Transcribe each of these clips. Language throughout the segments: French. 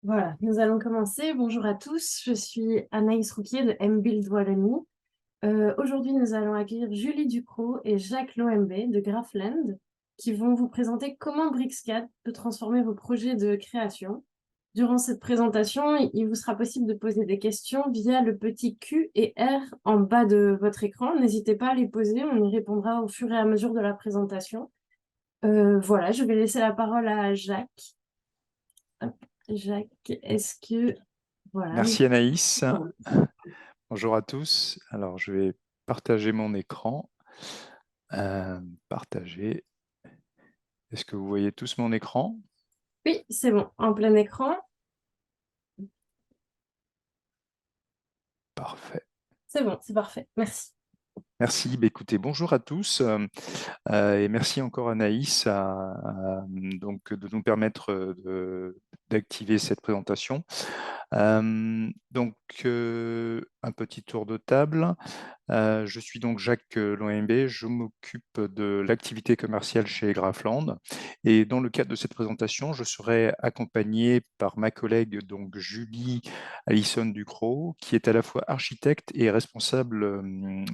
Voilà, nous allons commencer. Bonjour à tous, je suis Anaïs Rouquier de mBuild Wallonie. Aujourd'hui, nous allons accueillir Julie Ducrot et Jacques Loembe de Graphland qui vont vous présenter comment Bricscad peut transformer vos projets de création. Durant cette présentation, il vous sera possible de poser des questions via le petit Q et R en bas de votre écran. N'hésitez pas à les poser, on y répondra au fur et à mesure de la présentation. Voilà, je vais laisser la parole à Jacques. Hop, Jacques, est-ce que... Voilà. Merci Anaïs. Bonjour à tous. Alors, je vais partager mon écran. Partager. Est-ce que vous voyez tous mon écran? Oui, c'est bon, en plein écran. Parfait. C'est bon, c'est parfait. Merci. Merci. Écoutez, bonjour à tous et merci encore Anaïs donc, de nous permettre d'activer cette présentation. Un petit tour de table. Je suis donc Jacques Loembe, je m'occupe de l'activité commerciale chez Graphland et dans le cadre de cette présentation, je serai accompagné par ma collègue donc Julie Alison Ducrot, qui est à la fois architecte et responsable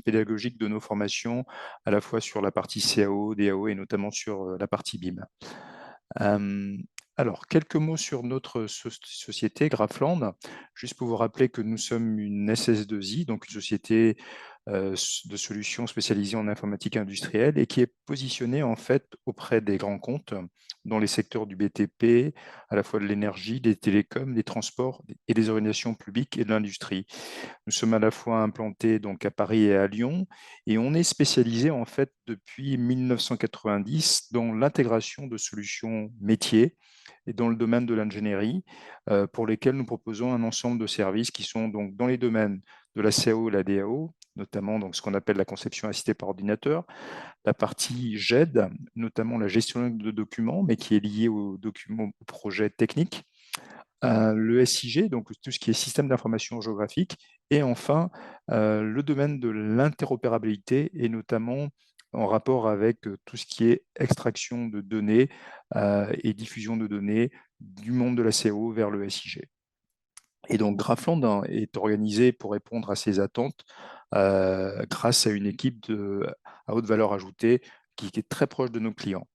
pédagogique de nos formations, à la fois sur la partie CAO, DAO et notamment sur la partie BIM. Alors, quelques mots sur notre société, Graphland, juste pour vous rappeler que nous sommes une SS2I, donc une société de solutions spécialisées en informatique industrielle et qui est positionnée en fait auprès des grands comptes dans les secteurs du BTP, à la fois de l'énergie, des télécoms, des transports et des organisations publiques et de l'industrie. Nous sommes à la fois implantés donc à Paris et à Lyon et on est spécialisé en fait depuis 1990 dans l'intégration de solutions métiers et dans le domaine de l'ingénierie pour lesquels nous proposons un ensemble de services qui sont donc dans les domaines de la CAO et la DAO, notamment donc ce qu'on appelle la conception assistée par ordinateur, la partie GED, notamment la gestion de documents, mais qui est liée aux documents, aux projets techniques, le SIG, donc tout ce qui est système d'information géographique, et enfin le domaine de l'interopérabilité, et notamment en rapport avec tout ce qui est extraction de données et diffusion de données du monde de la CO vers le SIG. Et donc Graphland est organisé pour répondre à ces attentes grâce à une équipe à haute valeur ajoutée qui est très proche de nos clients.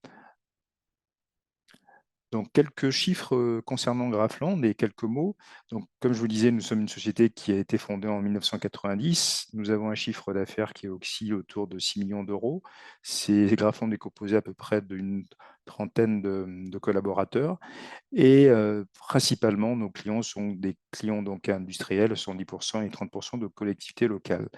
Donc, quelques chiffres concernant Graphland et quelques mots. Donc, comme je vous disais, nous sommes une société qui a été fondée en 1990. Nous avons un chiffre d'affaires qui oscille autour de 6 millions d'euros. Graphland est composé à peu près d'une trentaine de collaborateurs. Et principalement, nos clients sont des clients donc industriels, 110% et 30% de collectivités locales.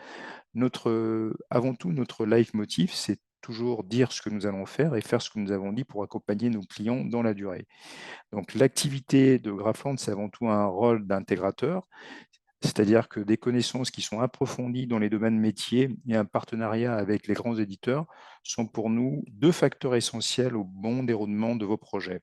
Avant tout, notre leitmotiv, c'est toujours dire ce que nous allons faire et faire ce que nous avons dit pour accompagner nos clients dans la durée. Donc, l'activité de Graphland, c'est avant tout un rôle d'intégrateur, c'est-à-dire que des connaissances qui sont approfondies dans les domaines métiers et un partenariat avec les grands éditeurs sont pour nous deux facteurs essentiels au bon déroulement de vos projets.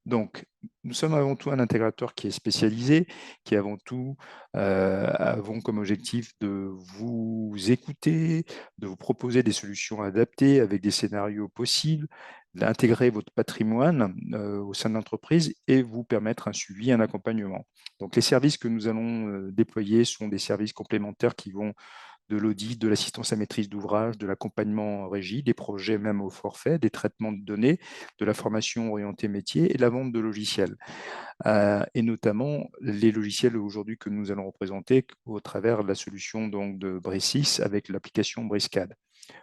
Donc, nous sommes avant tout un intégrateur qui est spécialisé, qui avant tout avons comme objectif de vous écouter, de vous proposer des solutions adaptées avec des scénarios possibles, d'intégrer votre patrimoine au sein de l'entreprise et vous permettre un suivi, un accompagnement. Donc, les services que nous allons déployer sont des services complémentaires qui vont de l'audit, de l'assistance à maîtrise d'ouvrage, de l'accompagnement en régie, des projets même au forfait, des traitements de données, de la formation orientée métier et de la vente de logiciels. Et notamment les logiciels aujourd'hui que nous allons représenter au travers de la solution donc, de Bricsys avec l'application Bricscad.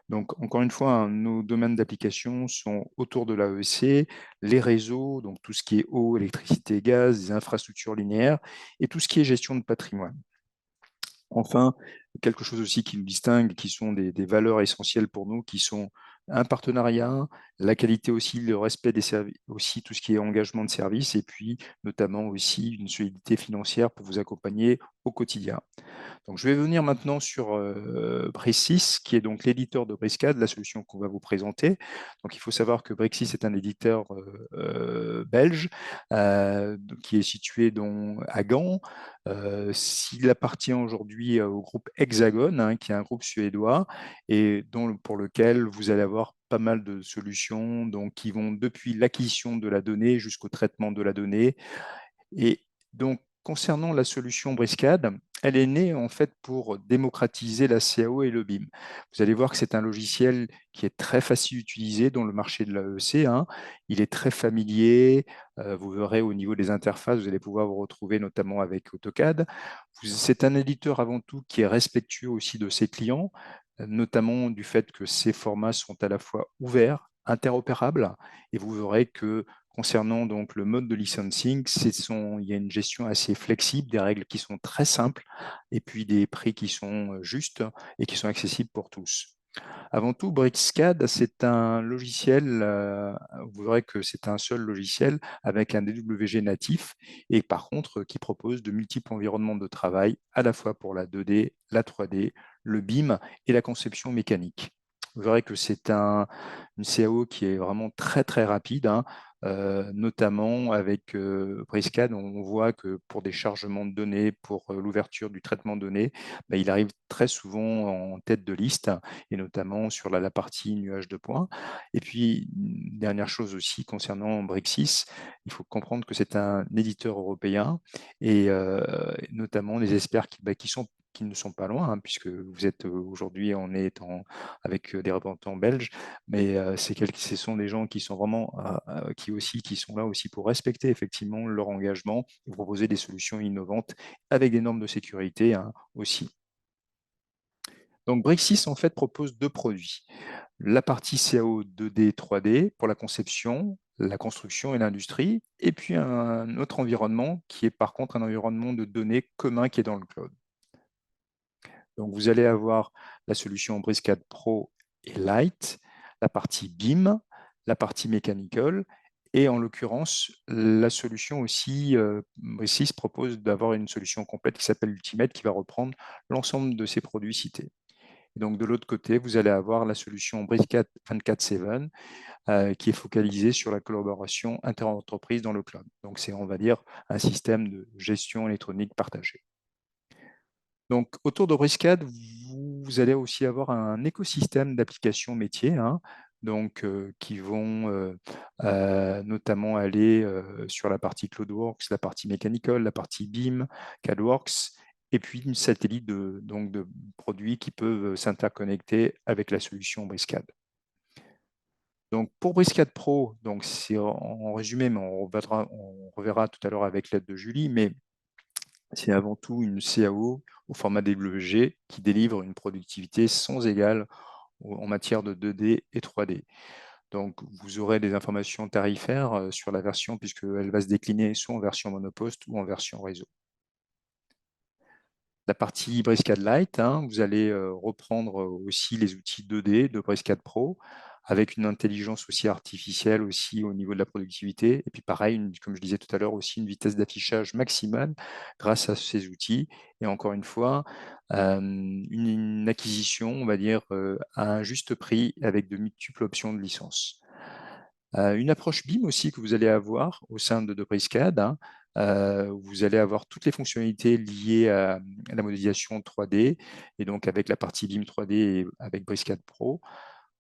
Donc, encore une fois, nos domaines d'application sont autour de l'AEC, les réseaux, donc tout ce qui est eau, électricité, gaz, des infrastructures linéaires et tout ce qui est gestion de patrimoine. Enfin, quelque chose aussi qui nous distingue, qui sont des valeurs essentielles pour nous, qui sont un partenariat, la qualité aussi, le respect des services, aussi tout ce qui est engagement de service, et puis notamment aussi une solidité financière pour vous accompagner au quotidien. Donc, je vais venir maintenant sur Bricsys, qui est donc l'éditeur de Bricscad, la solution qu'on va vous présenter. Donc, il faut savoir que Bricsys est un éditeur belge qui est situé à Gand. S'il appartient aujourd'hui au groupe Hexagon, hein, qui est un groupe suédois, et pour lequel vous allez avoir pas mal de solutions donc, qui vont depuis l'acquisition de la donnée jusqu'au traitement de la donnée. Et Donc, concernant la solution Briscad, elle est née en fait pour démocratiser la CAO et le BIM. Vous allez voir que c'est un logiciel qui est très facile à utiliser dans le marché de l'AEC, hein. Il est très familier. Vous verrez au niveau des interfaces, vous allez pouvoir vous retrouver notamment avec AutoCAD. C'est un éditeur avant tout qui est respectueux aussi de ses clients, notamment du fait que ces formats sont à la fois ouverts, interopérables, et vous verrez que concernant donc le mode de licensing, il y a une gestion assez flexible, des règles qui sont très simples, et puis des prix qui sont justes et qui sont accessibles pour tous. Avant tout, Bricscad, c'est un logiciel, vous verrez que c'est un seul logiciel avec un DWG natif et par contre qui propose de multiples environnements de travail à la fois pour la 2D, la 3D, le BIM et la conception mécanique. Vous verrez que c'est une CAO qui est vraiment très très rapide, hein. Notamment avec Bricscad, on voit que pour des chargements de données, pour l'ouverture du traitement de données, il arrive très souvent en tête de liste et notamment sur la partie nuage de points. Et puis, une dernière chose aussi concernant Brixis, il faut comprendre que c'est un éditeur européen et notamment les experts qui ne sont pas loin, hein, puisque vous êtes aujourd'hui, on est avec des représentants belges, mais ce sont des gens qui sont vraiment, qui sont là aussi pour respecter effectivement leur engagement et proposer des solutions innovantes avec des normes de sécurité, hein, aussi. Donc Brixis en fait propose deux produits. La partie CAO 2D, 3D pour la conception, la construction et l'industrie, et puis un autre environnement qui est par contre un environnement de données commun qui est dans le cloud. Donc vous allez avoir la solution Briscad Pro et Lite, la partie BIM, la partie Mechanical, et en l'occurrence, la solution aussi, Bricis propose d'avoir une solution complète qui s'appelle Ultimate, qui va reprendre l'ensemble de ces produits cités. Et donc de l'autre côté, vous allez avoir la solution Briscad 24/7 qui est focalisée sur la collaboration interentreprise dans le cloud. Donc c'est, on va dire, un système de gestion électronique partagé. Donc autour de Briscad, vous allez aussi avoir un écosystème d'applications métiers, hein, donc, qui vont notamment aller sur la partie CloudWorks, la partie Mechanical, la partie BIM, CADWorks, et puis une satellite de produits qui peuvent s'interconnecter avec la solution Briscad. Donc pour Briscad Pro, donc c'est en résumé, mais on reverra tout à l'heure avec l'aide de Julie, mais c'est avant tout une CAO au format DWG qui délivre une productivité sans égale en matière de 2D et 3D. Donc, vous aurez des informations tarifaires sur la version puisqu'elle va se décliner soit en version monoposte ou en version réseau. La partie Briscad Lite, hein, vous allez reprendre aussi les outils 2D de Briscad Pro avec une intelligence aussi artificielle aussi au niveau de la productivité. Et puis pareil, comme je disais tout à l'heure, aussi une vitesse d'affichage maximale grâce à ces outils. Et encore une fois, une acquisition, on va dire, à un juste prix avec de multiples options de licence. Une approche BIM aussi que vous allez avoir au sein de Briscad, hein, vous allez avoir toutes les fonctionnalités liées à la modélisation 3D et donc avec la partie BIM 3D et avec Briscad Pro.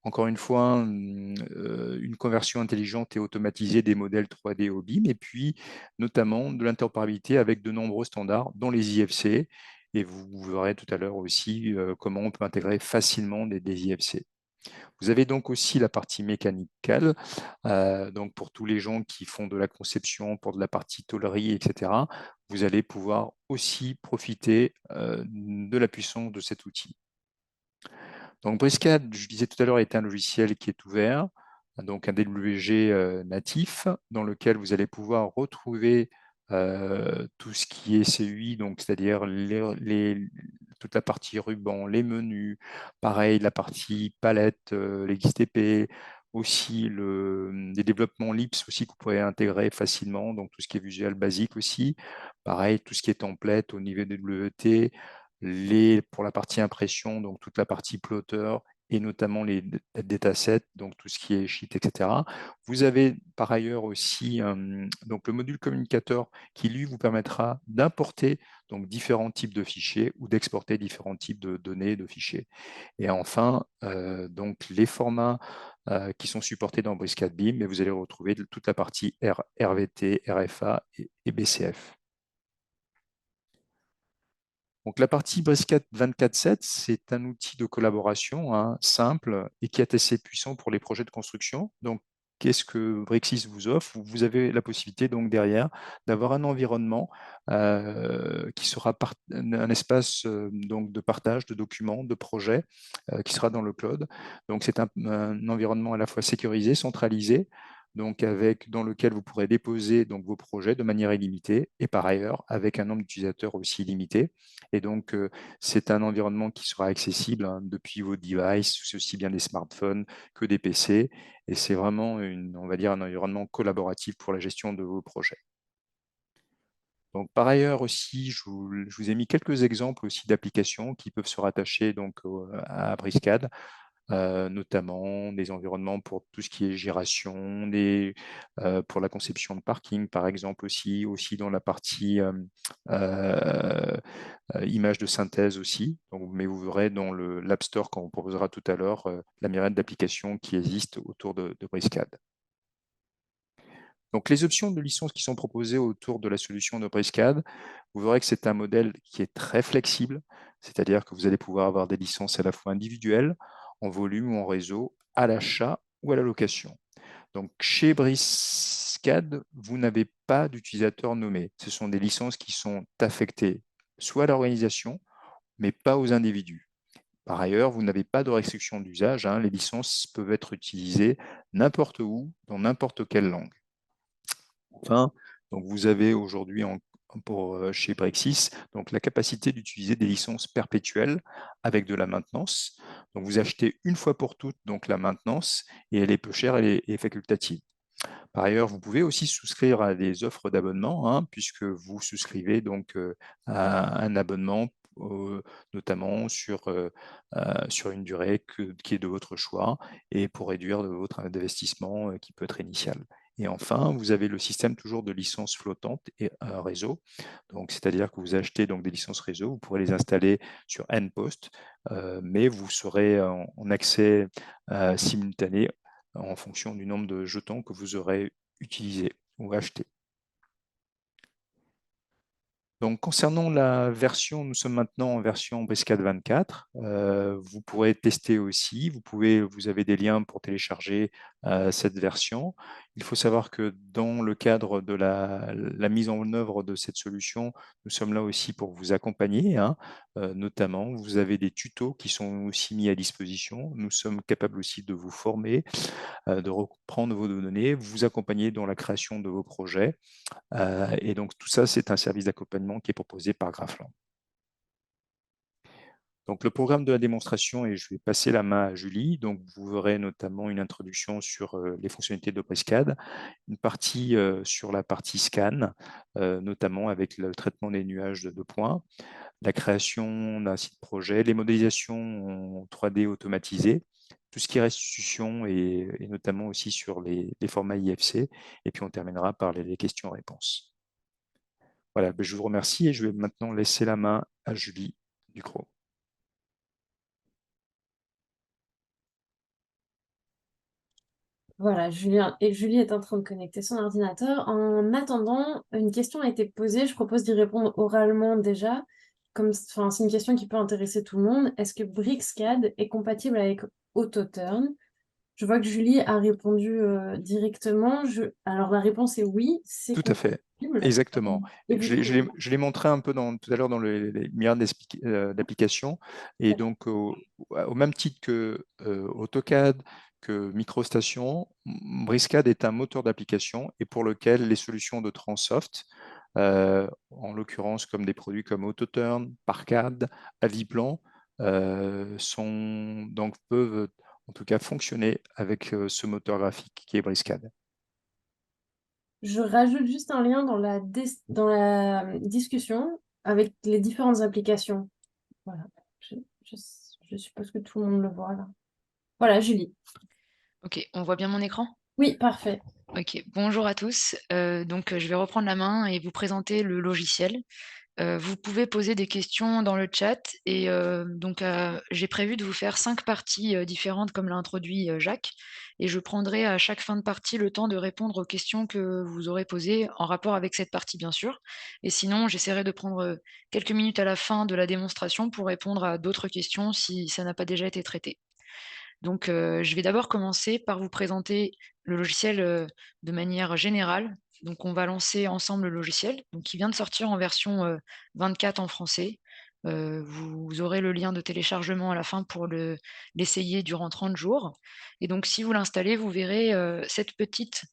Encore une fois, une conversion intelligente et automatisée des modèles 3D au BIM et puis notamment de l'interopérabilité avec de nombreux standards, dont les IFC. Et vous verrez tout à l'heure aussi comment on peut intégrer facilement des IFC. Vous avez donc aussi la partie mécanicale, donc pour tous les gens qui font de la conception, pour de la partie tôlerie, etc. Vous allez pouvoir aussi profiter de la puissance de cet outil. Donc Briscad, je disais tout à l'heure, est un logiciel qui est ouvert, donc un DWG natif, dans lequel vous allez pouvoir retrouver tout ce qui est CUI, donc c'est-à-dire toute la partie ruban, les menus, pareil, la partie palette, les XTP, aussi les développements LIPS aussi que vous pouvez intégrer facilement, donc tout ce qui est visuel basique aussi. Pareil, tout ce qui est template au niveau des WT, pour la partie impression, donc toute la partie plotter et notamment les datasets, donc tout ce qui est sheet, etc. Vous avez par ailleurs aussi donc le module communicateur qui lui vous permettra d'importer donc différents types de fichiers ou d'exporter différents types de données de fichiers. Et enfin, donc les formats qui sont supportés dans Briscad BIM, mais vous allez retrouver toute la partie RVT, RFA et BCF. Donc, la partie Briscad 24/7, c'est un outil de collaboration simple et qui est assez puissant pour les projets de construction. Donc, qu'est-ce que Brixis vous offre? Vous avez la possibilité donc derrière d'avoir un environnement qui sera un espace donc de partage de documents, de projets qui sera dans le cloud. Donc c'est un environnement à la fois sécurisé, centralisé, donc dans lequel vous pourrez déposer donc vos projets de manière illimitée et par ailleurs avec un nombre d'utilisateurs aussi limité. Et donc c'est un environnement qui sera accessible depuis vos devices, aussi bien des smartphones que des PC. Et c'est vraiment on va dire un environnement collaboratif pour la gestion de vos projets. Donc, par ailleurs aussi, je vous ai mis quelques exemples aussi d'applications qui peuvent se rattacher donc à Briscad, notamment des environnements pour tout ce qui est gération, pour la conception de parking, par exemple aussi dans la partie images de synthèse aussi. Donc, mais vous verrez dans l'App Store qu'on vous proposera tout à l'heure la myriade d'applications qui existent autour de Briscad. Donc, les options de licence qui sont proposées autour de la solution de Briscad, vous verrez que c'est un modèle qui est très flexible, c'est-à-dire que vous allez pouvoir avoir des licences à la fois individuelles, en volume ou en réseau, à l'achat ou à la location. Donc, chez Briscad, vous n'avez pas d'utilisateur nommé. Ce sont des licences qui sont affectées soit à l'organisation, mais pas aux individus. Par ailleurs, vous n'avez pas de restriction d'usage. Les licences peuvent être utilisées n'importe où, dans n'importe quelle langue. Enfin, donc vous avez aujourd'hui chez Brexis donc la capacité d'utiliser des licences perpétuelles avec de la maintenance. Donc vous achetez une fois pour toutes donc la maintenance et elle est peu chère et facultative. Par ailleurs, vous pouvez aussi souscrire à des offres d'abonnement, puisque vous souscrivez donc à un abonnement, notamment sur une durée qui est de votre choix et pour réduire votre investissement qui peut être initial. Et enfin, vous avez le système toujours de licences flottantes et réseau. Donc, c'est-à-dire que vous achetez donc des licences réseau, vous pourrez les installer sur nPost, mais vous serez en accès simultané en fonction du nombre de jetons que vous aurez utilisés ou achetés. Donc, concernant la version, nous sommes maintenant en version Briscad 24. Vous pourrez tester aussi. Vous avez des liens pour télécharger cette version. Il faut savoir que dans le cadre de la mise en œuvre de cette solution, nous sommes là aussi pour vous accompagner. Notamment, vous avez des tutos qui sont aussi mis à disposition. Nous sommes capables aussi de vous former, de reprendre vos données, vous accompagner dans la création de vos projets. Et donc, tout ça, c'est un service d'accompagnement qui est proposé par Graphland. Donc, le programme de la démonstration, et je vais passer la main à Julie. Donc, vous verrez notamment une introduction sur les fonctionnalités de Briscad, une partie sur la partie scan, notamment avec le traitement des nuages de 2 points, la création d'un site projet, les modélisations en 3D automatisées, tout ce qui est restitution et notamment aussi sur les formats IFC. Et puis, on terminera par les questions-réponses. Voilà, je vous remercie et je vais maintenant laisser la main à Julie Ducrot. Voilà, Julie est en train de connecter son ordinateur. En attendant, une question a été posée. Je propose d'y répondre oralement déjà. Enfin, c'est une question qui peut intéresser tout le monde. Est-ce que Brixcad est compatible avec Autoturn? Je vois que Julie a répondu directement. Alors la réponse est oui, c'est Tout à fait, compatible. exactement. Et Je l'ai montré un peu tout à l'heure dans les milliards d'applications. Et donc, au même titre que AutoCAD, que MicroStation, Briscad est un moteur d'application et pour lequel les solutions de Transoft, en l'occurrence comme des produits comme Autoturn, Parcad, Aviplan, peuvent en tout cas fonctionner avec ce moteur graphique qui est Briscad. Je rajoute juste un lien dans la discussion avec les différentes applications. Voilà. Je, je suppose que tout le monde le voit là. Voilà, Julie. Ok, on voit bien mon écran? Oui, parfait. Ok, bonjour à tous. Je vais reprendre la main et vous présenter le logiciel. Vous pouvez poser des questions dans le chat et j'ai prévu de vous faire 5 parties, différentes comme l'a introduit, Jacques, et je prendrai à chaque fin de partie le temps de répondre aux questions que vous aurez posées en rapport avec cette partie, bien sûr, et sinon j'essaierai de prendre, quelques minutes à la fin de la démonstration pour répondre à d'autres questions si ça n'a pas déjà été traité. Donc, je vais d'abord commencer par vous présenter le logiciel, de manière générale. Donc on va lancer ensemble le logiciel, donc qui vient de sortir en version, 24 en français. Vous aurez le lien de téléchargement à la fin pour l'essayer durant 30 jours, et donc si vous l'installez, vous verrez, cette petite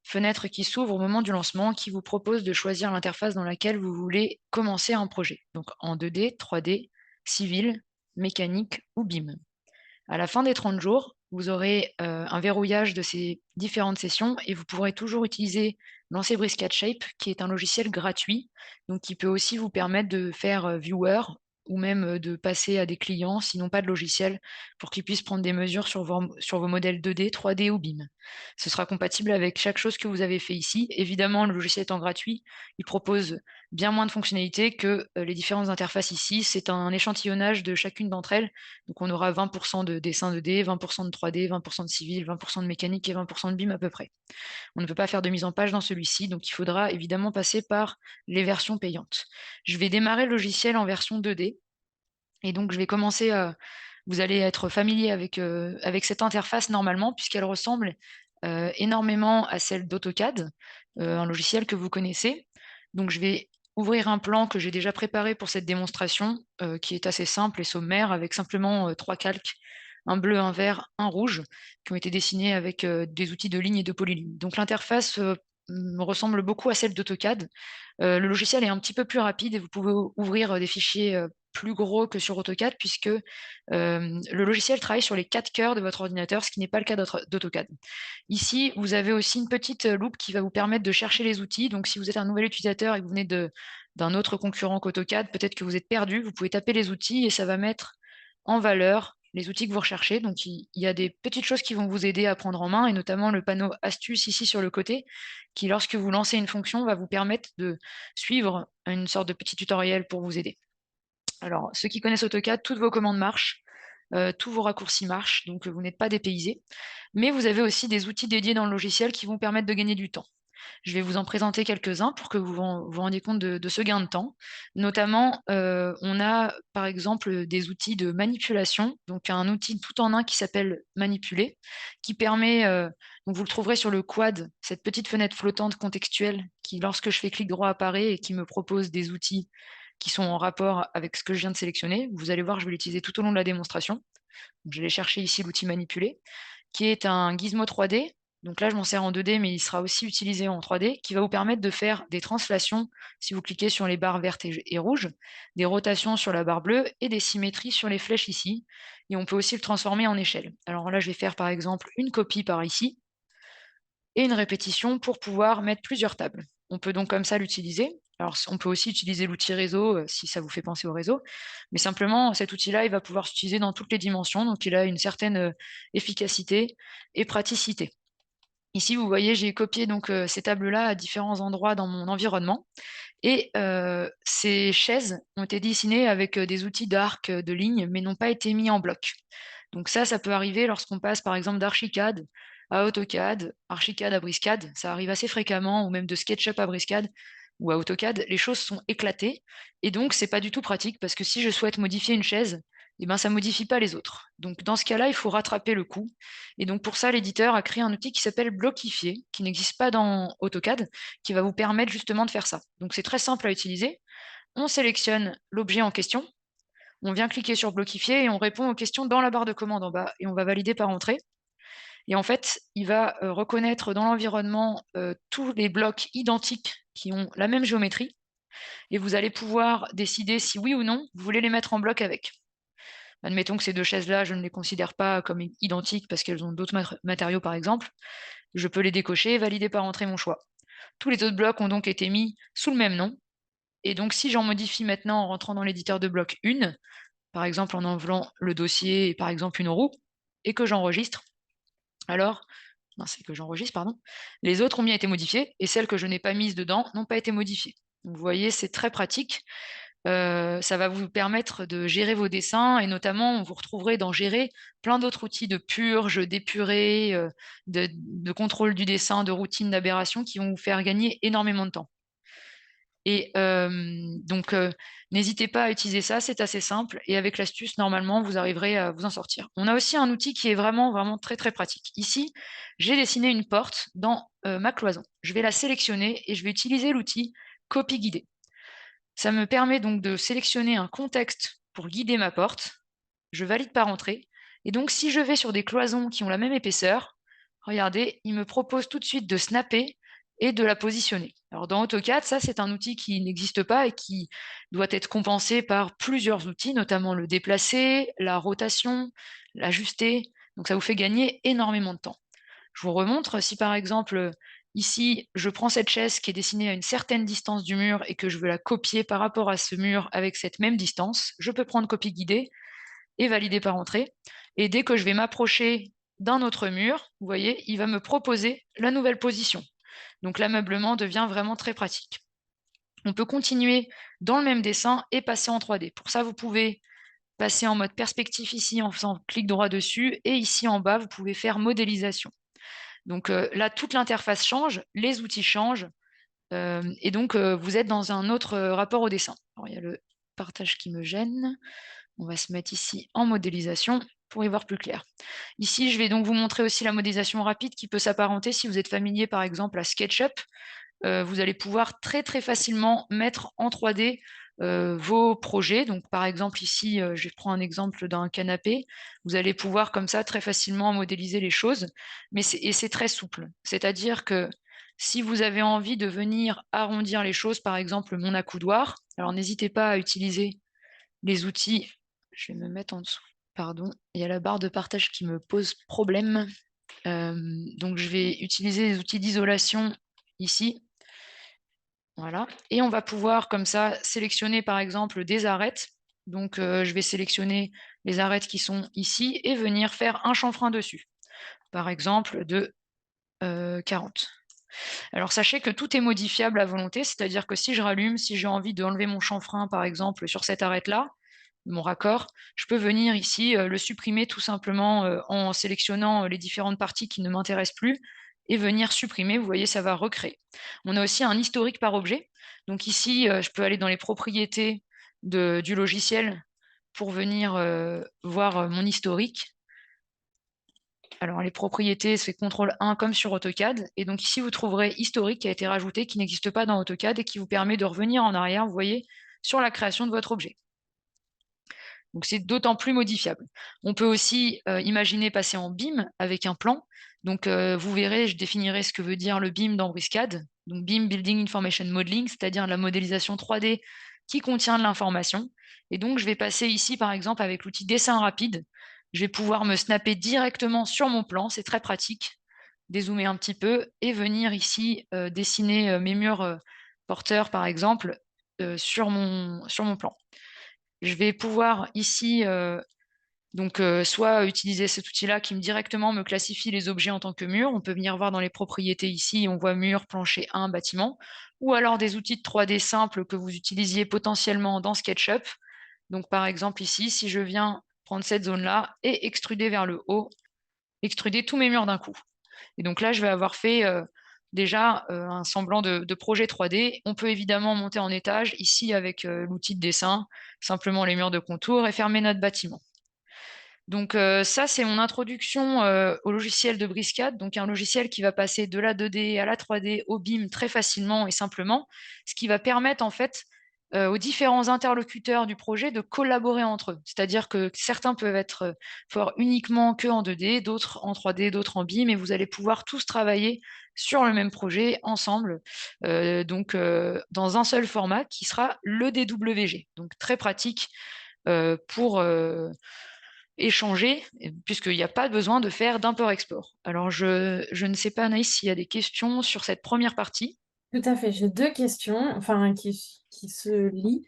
fenêtre qui s'ouvre au moment du lancement, qui vous propose de choisir l'interface dans laquelle vous voulez commencer un projet. Donc en 2D, 3D, civil, mécanique ou BIM. À la fin des 30 jours, vous aurez, un verrouillage de ces différentes sessions et vous pourrez toujours utiliser Lancebris CADShape, qui est un logiciel gratuit, donc qui peut aussi vous permettre de faire, viewer ou même, de passer à des clients s'ils n'ont pas de logiciel, pour qu'ils puissent prendre des mesures sur vos modèles 2D, 3D ou BIM. Ce sera compatible avec chaque chose que vous avez fait ici. Évidemment, le logiciel étant gratuit, il propose bien moins de fonctionnalités que, les différentes interfaces ici. C'est un échantillonnage de chacune d'entre elles, donc on aura 20 de dessin 2D, 20 de 3D, 20 de civil, 20 de mécanique et 20 de BIM à peu près. On ne peut pas faire de mise en page dans celui-ci, donc il faudra évidemment passer par les versions payantes. Je vais démarrer le logiciel en version 2D, et donc je vais commencer à... Vous allez être familier avec cette interface normalement, puisqu'elle ressemble énormément à celle d'AutoCAD, un logiciel que vous connaissez. Donc je vais ouvrir un plan que j'ai déjà préparé pour cette démonstration, qui est assez simple et sommaire, avec simplement 3 calques, un bleu, un vert, un rouge, qui ont été dessinés avec des outils de ligne et de polyligne. Donc l'interface ressemble beaucoup à celle d'AutoCAD. Le logiciel est un petit peu plus rapide et vous pouvez ouvrir des fichiers plus gros que sur AutoCAD, puisque le logiciel travaille sur les 4 cœurs de votre ordinateur, ce qui n'est pas le cas d'AutoCAD. Ici, vous avez aussi une petite loupe qui va vous permettre de chercher les outils. Donc si vous êtes un nouvel utilisateur et que vous venez d'un autre concurrent qu'AutoCAD, peut-être que vous êtes perdu, vous pouvez taper les outils et ça va mettre en valeur les outils que vous recherchez. Donc il y a des petites choses qui vont vous aider à prendre en main, et notamment le panneau astuces ici sur le côté, qui, lorsque vous lancez une fonction, va vous permettre de suivre une sorte de petit tutoriel pour vous aider. Alors, ceux qui connaissent AutoCAD, toutes vos commandes marchent, tous vos raccourcis marchent, donc vous n'êtes pas dépaysé. Mais vous avez aussi des outils dédiés dans le logiciel qui vont permettre de gagner du temps. Je vais vous en présenter quelques-uns pour que vous rendiez compte de ce gain de temps. Notamment, on a par exemple des outils de manipulation, donc un outil tout en un qui s'appelle Manipuler, qui permet, donc vous le trouverez sur le quad, cette petite fenêtre flottante contextuelle qui, lorsque je fais clic droit, apparaît et qui me propose des outils qui sont en rapport avec ce que je viens de sélectionner. Vous allez voir, je vais l'utiliser tout au long de la démonstration. Donc, je vais chercher ici l'outil Manipuler, qui est un gizmo 3D. Donc là, je m'en sers en 2D, mais il sera aussi utilisé en 3D, qui va vous permettre de faire des translations, si vous cliquez sur les barres vertes et rouges, des rotations sur la barre bleue et des symétries sur les flèches ici. Et on peut aussi le transformer en échelle. Alors là, je vais faire par exemple une copie par ici et une répétition pour pouvoir mettre plusieurs tables. On peut donc comme ça l'utiliser. Alors on peut aussi utiliser l'outil réseau si ça vous fait penser au réseau, mais simplement cet outil-là, il va pouvoir s'utiliser dans toutes les dimensions, donc il a une certaine efficacité et praticité. Ici, vous voyez, j'ai copié donc ces tables-là à différents endroits dans mon environnement, et ces chaises ont été dessinées avec des outils d'arc, de ligne, mais n'ont pas été mis en bloc. Donc ça peut arriver lorsqu'on passe par exemple d'Archicad à AutoCAD, Archicad à Briscad, ça arrive assez fréquemment, ou même de SketchUp à Briscad ou à AutoCAD, les choses sont éclatées, et donc c'est pas du tout pratique, parce que si je souhaite modifier une chaise, eh ben, ça ne modifie pas les autres. Donc dans ce cas-là, il faut rattraper le coup. Et donc pour ça, l'éditeur a créé un outil qui s'appelle Bloquifier, qui n'existe pas dans AutoCAD, qui va vous permettre justement de faire ça. Donc c'est très simple à utiliser. On sélectionne l'objet en question, on vient cliquer sur Bloquifier et on répond aux questions dans la barre de commande en bas, et on va valider par entrée. Et en fait, il va reconnaître dans l'environnement tous les blocs identiques qui ont la même géométrie, et vous allez pouvoir décider si oui ou non vous voulez les mettre en bloc avec. Admettons que ces deux chaises-là, je ne les considère pas comme identiques parce qu'elles ont d'autres matériaux par exemple. Je peux les décocher et valider par entrée mon choix. Tous les autres blocs ont donc été mis sous le même nom. Et donc si j'en modifie maintenant en rentrant dans l'éditeur de bloc une, par exemple en enlevant le dossier et par exemple une roue, et que j'enregistre, alors, non, c'est que j'enregistre, pardon, les autres ont bien été modifiées, et celles que je n'ai pas mises dedans n'ont pas été modifiées. Vous voyez, c'est très pratique. Ça va vous permettre de gérer vos dessins et notamment, vous retrouverez dans Gérer plein d'autres outils de purge, d'épurée, de contrôle du dessin, de routine, d'aberration qui vont vous faire gagner énormément de temps. Et donc, n'hésitez pas à utiliser ça, c'est assez simple. Et avec l'astuce, normalement, vous arriverez à vous en sortir. On a aussi un outil qui est vraiment, vraiment très, très pratique. Ici, j'ai dessiné une porte dans ma cloison. Je vais la sélectionner et je vais utiliser l'outil Copie guidée. Ça me permet donc de sélectionner un contexte pour guider ma porte. Je valide par entrée. Et donc, si je vais sur des cloisons qui ont la même épaisseur, regardez, il me propose tout de suite de snapper et de la positionner. Alors dans AutoCAD, ça c'est un outil qui n'existe pas et qui doit être compensé par plusieurs outils, notamment le déplacer, la rotation, l'ajuster. Donc ça vous fait gagner énormément de temps. Je vous remontre, si par exemple, ici, je prends cette chaise qui est dessinée à une certaine distance du mur et que je veux la copier par rapport à ce mur avec cette même distance, je peux prendre copie guidée et valider par entrée. Et dès que je vais m'approcher d'un autre mur, vous voyez, il va me proposer la nouvelle position. Donc l'ameublement devient vraiment très pratique. On peut continuer dans le même dessin et passer en 3D. Pour ça, vous pouvez passer en mode perspective ici en faisant clic droit dessus et ici en bas, vous pouvez faire modélisation. Donc là, toute l'interface change, les outils changent et donc vous êtes dans un autre rapport au dessin. Alors, il y a le partage qui me gêne. On va se mettre ici en modélisation pour y voir plus clair. Ici, je vais donc vous montrer aussi la modélisation rapide qui peut s'apparenter si vous êtes familier par exemple à SketchUp. Vous allez pouvoir très très facilement mettre en 3D vos projets. Donc par exemple ici, je prends un exemple d'un canapé. Vous allez pouvoir comme ça très facilement modéliser les choses, mais c'est très souple. C'est-à-dire que si vous avez envie de venir arrondir les choses, par exemple mon accoudoir, alors n'hésitez pas à utiliser les outils. Je vais me mettre en dessous. Pardon, il y a la barre de partage qui me pose problème. Donc je vais utiliser les outils d'isolation ici. Voilà. Et on va pouvoir comme ça sélectionner par exemple des arêtes. Donc je vais sélectionner les arêtes qui sont ici et venir faire un chanfrein dessus. Par exemple de 40. Alors sachez que tout est modifiable à volonté, c'est-à-dire que si je rallume, si j'ai envie d'enlever mon chanfrein par exemple sur cette arête-là, mon raccord, je peux venir ici le supprimer tout simplement en sélectionnant les différentes parties qui ne m'intéressent plus et venir supprimer, vous voyez, ça va recréer. On a aussi un historique par objet. Donc ici, je peux aller dans les propriétés du logiciel pour venir voir mon historique. Alors les propriétés, c'est CTRL-1 comme sur AutoCAD. Et donc ici, vous trouverez historique qui a été rajouté, qui n'existe pas dans AutoCAD et qui vous permet de revenir en arrière, vous voyez, sur la création de votre objet. Donc c'est d'autant plus modifiable. On peut aussi imaginer passer en BIM avec un plan. Donc vous verrez, je définirai ce que veut dire le BIM dans Briscad. Donc BIM, Building Information Modeling, c'est-à-dire la modélisation 3D qui contient de l'information. Et donc je vais passer ici, par exemple, avec l'outil dessin rapide. Je vais pouvoir me snapper directement sur mon plan, c'est très pratique. Dézoomer un petit peu et venir ici dessiner mes murs porteurs, par exemple, sur mon plan. Je vais pouvoir ici donc soit utiliser cet outil-là qui directement me classifie les objets en tant que mur. On peut venir voir dans les propriétés ici, on voit mur, plancher 1, bâtiment. Ou alors des outils de 3D simples que vous utilisiez potentiellement dans SketchUp. Donc par exemple ici, si je viens prendre cette zone-là et extruder vers le haut, extruder tous mes murs d'un coup. Et donc là, je vais avoir fait déjà un semblant de projet 3D. On peut évidemment monter en étage, ici avec l'outil de dessin, simplement les murs de contour et fermer notre bâtiment. Donc ça, c'est mon introduction au logiciel de Briscad, donc un logiciel qui va passer de la 2D à la 3D au BIM très facilement et simplement, ce qui va permettre en fait aux différents interlocuteurs du projet de collaborer entre eux. C'est-à-dire que certains peuvent être forts uniquement que en 2D, d'autres en 3D, d'autres en BIM, et vous allez pouvoir tous travailler sur le même projet ensemble, donc dans un seul format qui sera le DWG. Donc très pratique pour échanger, puisqu'il n'y a pas besoin de faire d'import-export. Alors, je ne sais pas, Anaïs, s'il y a des questions sur cette première partie. Tout à fait, j'ai deux questions, enfin qui se lient.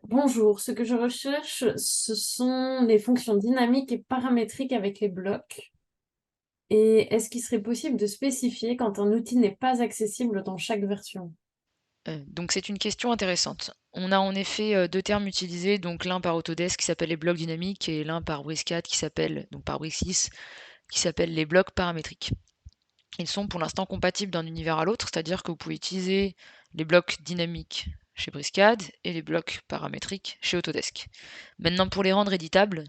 Bonjour, ce que je recherche, ce sont les fonctions dynamiques et paramétriques avec les blocs. Et est-ce qu'il serait possible de spécifier quand un outil n'est pas accessible dans chaque version? Donc c'est une question intéressante. On a en effet, 2 termes utilisés, donc l'un par Autodesk qui s'appelle les blocs dynamiques et l'un par Bricscad qui s'appelle donc par Bricsys, qui s'appelle les blocs paramétriques. Ils sont pour l'instant compatibles d'un univers à l'autre, c'est-à-dire que vous pouvez utiliser les blocs dynamiques chez Bricscad et les blocs paramétriques chez Autodesk. Maintenant pour les rendre éditables,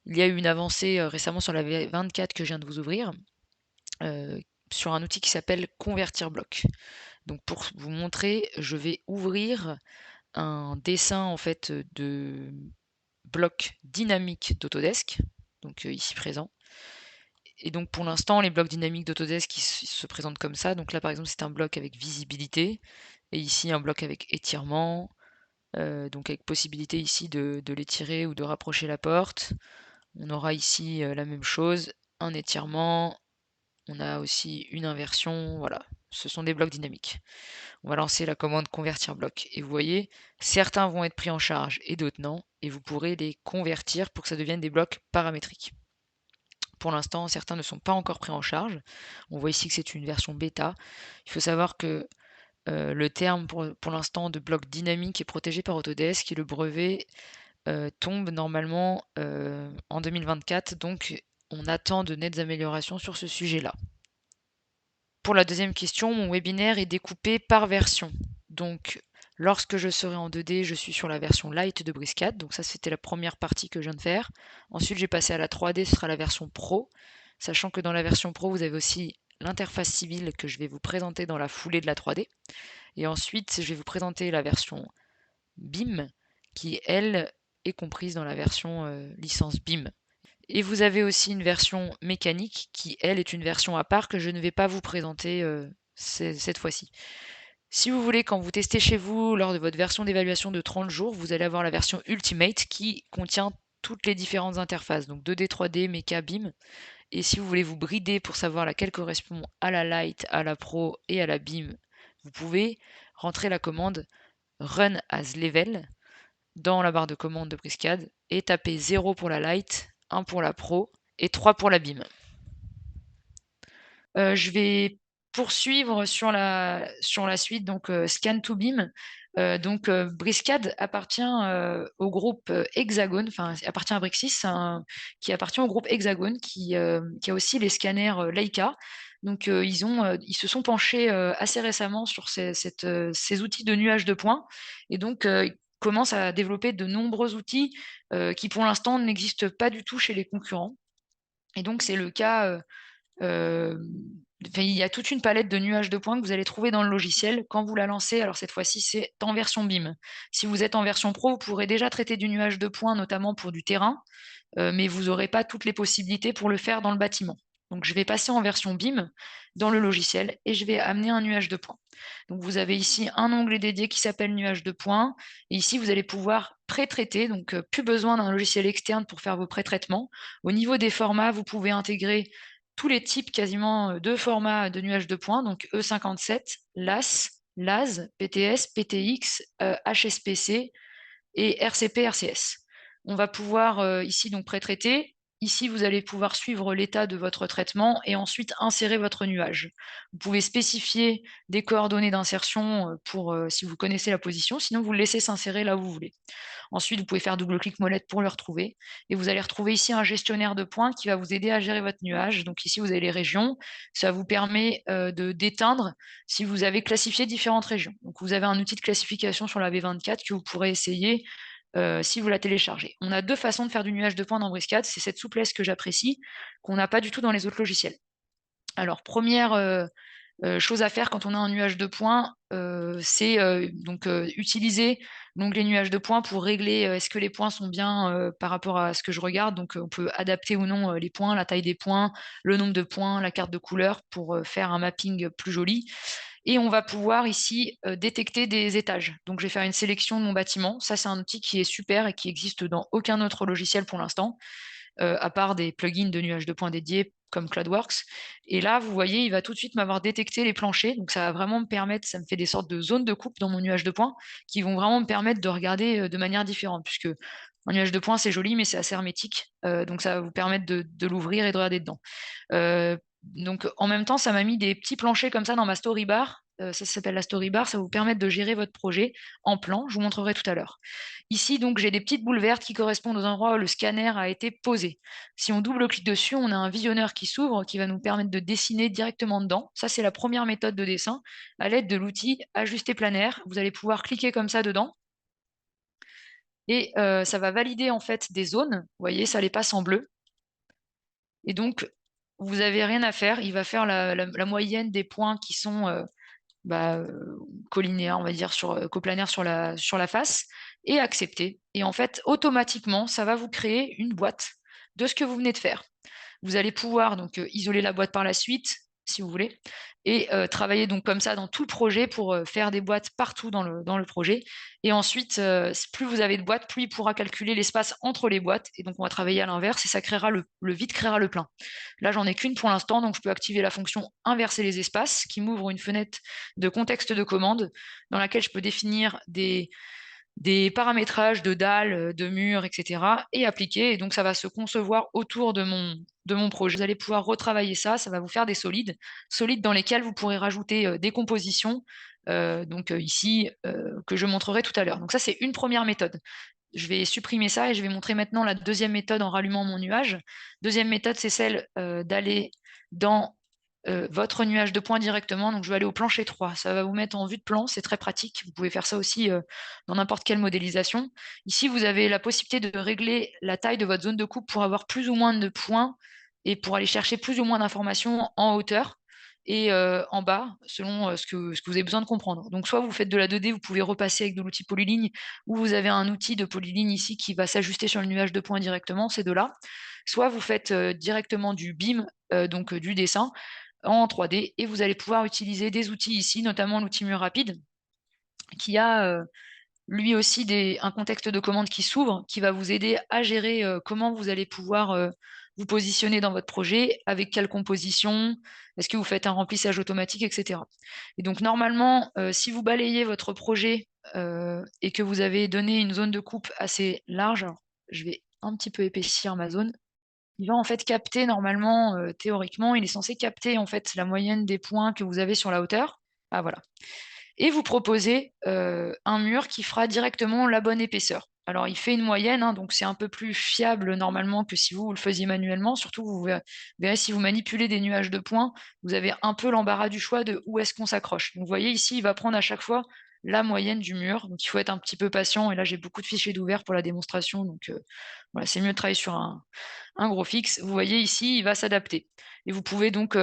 il y a eu une avancée, récemment sur la V24 que je viens de vous ouvrir, sur un outil qui s'appelle Convertir bloc. Donc pour vous montrer, je vais ouvrir un dessin en fait de bloc dynamique d'Autodesk, donc ici présent. Et donc pour l'instant, les blocs dynamiques d'Autodesk qui se présentent comme ça. Donc là par exemple, c'est un bloc avec visibilité, et ici un bloc avec étirement, donc avec possibilité ici de l'étirer ou de rapprocher la porte. On aura ici la même chose, un étirement, on a aussi une inversion, voilà. Ce sont des blocs dynamiques. On va lancer la commande convertir bloc. Et vous voyez, certains vont être pris en charge et d'autres non. Et vous pourrez les convertir pour que ça devienne des blocs paramétriques. Pour l'instant, certains ne sont pas encore pris en charge. On voit ici que c'est une version bêta. Il faut savoir que le terme pour l'instant de bloc dynamique est protégé par Autodesk et le brevet tombe normalement en 2024. Donc on attend de nettes améliorations sur ce sujet-là. Pour la deuxième question, mon webinaire est découpé par version. Donc, lorsque je serai en 2D, je suis sur la version light de Bricscad. Donc ça, c'était la première partie que je viens de faire. Ensuite, j'ai passé à la 3D, ce sera la version Pro. Sachant que dans la version Pro, vous avez aussi l'interface civile que je vais vous présenter dans la foulée de la 3D. Et ensuite, je vais vous présenter la version BIM, qui, elle, est comprise dans la version licence BIM. Et vous avez aussi une version mécanique qui, elle, est une version à part que je ne vais pas vous présenter cette fois-ci. Si vous voulez, quand vous testez chez vous, lors de votre version d'évaluation de 30 jours, vous allez avoir la version Ultimate qui contient toutes les différentes interfaces, donc 2D, 3D, Mecha, BIM. Et si vous voulez vous brider pour savoir laquelle correspond à la Light, à la Pro et à la BIM, vous pouvez rentrer la commande Run as Level dans la barre de commande de Bricscad et taper 0 pour la Light, 1 pour la Pro et 3 pour la BIM. Je vais poursuivre sur la suite, donc Scan to BIM. Bricscad appartient au groupe Hexagon, enfin appartient à Bricsys, qui appartient au groupe Hexagon, qui a aussi les scanners Leica. Donc ils se sont penchés assez récemment sur ces outils de nuage de points, et donc ils commencent à développer de nombreux outils qui pour l'instant n'existent pas du tout chez les concurrents. Et donc c'est le cas il y a toute une palette de nuages de points que vous allez trouver dans le logiciel. Quand vous la lancez, alors cette fois-ci, c'est en version BIM. Si vous êtes en version Pro, vous pourrez déjà traiter du nuage de points, notamment pour du terrain, mais vous n'aurez pas toutes les possibilités pour le faire dans le bâtiment. Donc je vais passer en version BIM dans le logiciel et je vais amener un nuage de points. Donc vous avez ici un onglet dédié qui s'appelle nuage de points. Et ici, vous allez pouvoir pré-traiter, donc plus besoin d'un logiciel externe pour faire vos pré-traitements. Au niveau des formats, vous pouvez intégrer tous les types quasiment de formats de nuages de points, donc E57, LAS, LAS, PTS, PTX, HSPC et RCP, RCS. On va pouvoir ici donc pré-traiter. Ici, vous allez pouvoir suivre l'état de votre traitement et ensuite insérer votre nuage. Vous pouvez spécifier des coordonnées d'insertion pour si vous connaissez la position, sinon vous le laissez s'insérer là où vous voulez. Ensuite, vous pouvez faire double-clic molette pour le retrouver. Et vous allez retrouver ici un gestionnaire de points qui va vous aider à gérer votre nuage. Donc ici, vous avez les régions. Ça vous permet d'éteindre si vous avez classifié différentes régions. Donc vous avez un outil de classification sur la V24 que vous pourrez essayer si vous la téléchargez. On a deux façons de faire du nuage de points dans Bricscad. C'est cette souplesse que j'apprécie, qu'on n'a pas du tout dans les autres logiciels. Alors, première chose à faire quand on a un nuage de points, c'est utiliser l'onglet nuage de points pour régler est-ce que les points sont bien par rapport à ce que je regarde. Donc on peut adapter ou non les points, la taille des points, le nombre de points, la carte de couleur pour faire un mapping plus joli. Et on va pouvoir ici détecter des étages. Donc je vais faire une sélection de mon bâtiment. Ça, c'est un outil qui est super et qui existe dans aucun autre logiciel pour l'instant, à part des plugins de nuages de points dédiés comme CloudWorks. Et là, vous voyez, il va tout de suite m'avoir détecté les planchers. Donc ça va vraiment me permettre, ça me fait des sortes de zones de coupe dans mon nuage de points qui vont vraiment me permettre de regarder de manière différente, puisque un nuage de points, c'est joli, mais c'est assez hermétique. Donc ça va vous permettre de l'ouvrir et de regarder dedans. Donc en même temps, ça m'a mis des petits planchers comme ça dans ma story bar ça s'appelle la story bar, ça va vous permettre de gérer votre projet en plan, je vous montrerai tout à l'heure. Ici, donc, j'ai des petites boules vertes qui correspondent aux endroits où le scanner a été posé. Si on double-clique dessus, on a un visionneur qui s'ouvre, qui va nous permettre de dessiner directement dedans. Ça, c'est la première méthode de dessin. À l'aide de l'outil Ajuster planaire, vous allez pouvoir cliquer comme ça dedans. Et ça va valider en fait des zones. Vous voyez, ça les passe en bleu. Et donc, vous n'avez rien à faire. Il va faire la moyenne des points qui sont collinéaires, on va dire, coplanaires sur la face, et accepter. Et en fait, automatiquement, ça va vous créer une boîte de ce que vous venez de faire. Vous allez pouvoir donc isoler la boîte par la suite, si vous voulez, et travailler donc comme ça dans tout le projet pour faire des boîtes partout dans le projet. Et ensuite, plus vous avez de boîtes, plus il pourra calculer l'espace entre les boîtes. Et donc, on va travailler à l'inverse et ça créera le vide créera le plein. Là, j'en ai qu'une pour l'instant, donc je peux activer la fonction inverser les espaces qui m'ouvre une fenêtre de contexte de commande dans laquelle je peux définir des paramétrages de dalles, de murs, etc. et appliquer. Et donc, ça va se concevoir autour de mon projet. Vous allez pouvoir retravailler ça, ça va vous faire des solides dans lesquels vous pourrez rajouter des compositions, ici, que je montrerai tout à l'heure. Donc ça, c'est une première méthode. Je vais supprimer ça et je vais montrer maintenant la deuxième méthode en rallumant mon nuage. Deuxième méthode, c'est celle d'aller dans votre nuage de points directement. Donc, je vais aller au plancher 3. Ça va vous mettre en vue de plan. C'est très pratique. Vous pouvez faire ça aussi dans n'importe quelle modélisation. Ici, vous avez la possibilité de régler la taille de votre zone de coupe pour avoir plus ou moins de points et pour aller chercher plus ou moins d'informations en hauteur et en bas, selon ce que vous avez besoin de comprendre. Donc, soit vous faites de la 2D, vous pouvez repasser avec de l'outil polyligne, ou vous avez un outil de polyligne ici qui va s'ajuster sur le nuage de points directement, ces deux-là. Soit vous faites directement du BIM, donc du dessin, en 3D, et vous allez pouvoir utiliser des outils ici, notamment l'outil Mur Rapide, qui a lui aussi un contexte de commande qui s'ouvre, qui va vous aider à gérer comment vous allez pouvoir vous positionner dans votre projet, avec quelle composition, est-ce que vous faites un remplissage automatique, etc. Et donc normalement, si vous balayez votre projet et que vous avez donné une zone de coupe assez large, alors, je vais un petit peu épaissir ma zone, il va en fait capter normalement, théoriquement, il est censé capter en fait la moyenne des points que vous avez sur la hauteur. Ah voilà. Et vous proposez un mur qui fera directement la bonne épaisseur. Alors il fait une moyenne, hein, donc c'est un peu plus fiable normalement que si vous le faisiez manuellement. Surtout, vous verrez si vous manipulez des nuages de points, vous avez un peu l'embarras du choix de où est-ce qu'on s'accroche. Donc vous voyez ici, il va prendre à chaque fois la moyenne du mur. Donc il faut être un petit peu patient. Et là, j'ai beaucoup de fichiers d'ouvert pour la démonstration. Donc voilà, c'est mieux de travailler sur un gros fixe. Vous voyez ici, il va s'adapter. Et vous pouvez donc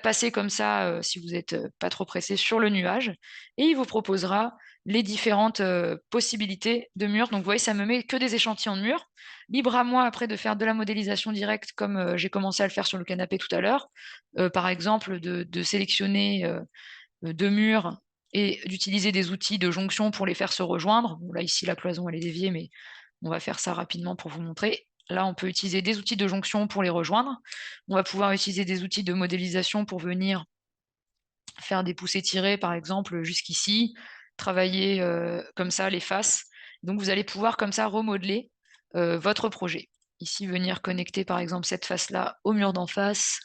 passer comme ça, si vous n'êtes pas trop pressé, sur le nuage. Et il vous proposera les différentes possibilités de murs. Donc vous voyez, ça me met que des échantillons de murs. Libre à moi après de faire de la modélisation directe comme j'ai commencé à le faire sur le canapé tout à l'heure. Par exemple, de sélectionner deux murs et d'utiliser des outils de jonction pour les faire se rejoindre. Bon, là, ici, la cloison, elle est déviée, mais on va faire ça rapidement pour vous montrer. Là, on peut utiliser des outils de jonction pour les rejoindre. On va pouvoir utiliser des outils de modélisation pour venir faire des poussées-tirées, par exemple, jusqu'ici, travailler comme ça les faces. Donc, vous allez pouvoir comme ça remodeler votre projet. Ici, venir connecter, par exemple, cette face-là au mur d'en face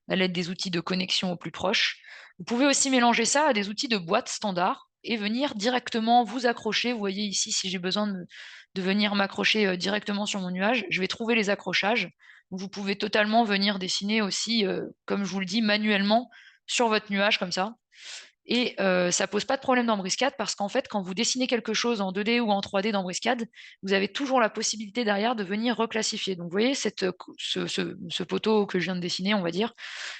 à l'aide des outils de connexion au plus proche. Vous pouvez aussi mélanger ça à des outils de boîte standard et venir directement vous accrocher. Vous voyez ici, si j'ai besoin de venir m'accrocher directement sur mon nuage, je vais trouver les accrochages. Vous pouvez totalement venir dessiner aussi, comme je vous le dis, manuellement sur votre nuage comme ça. Et ça pose pas de problème d'embriscade parce qu'en fait, quand vous dessinez quelque chose en 2D ou en 3D d'embriscade, vous avez toujours la possibilité derrière de venir reclassifier. Donc, vous voyez, ce poteau que je viens de dessiner, on va dire,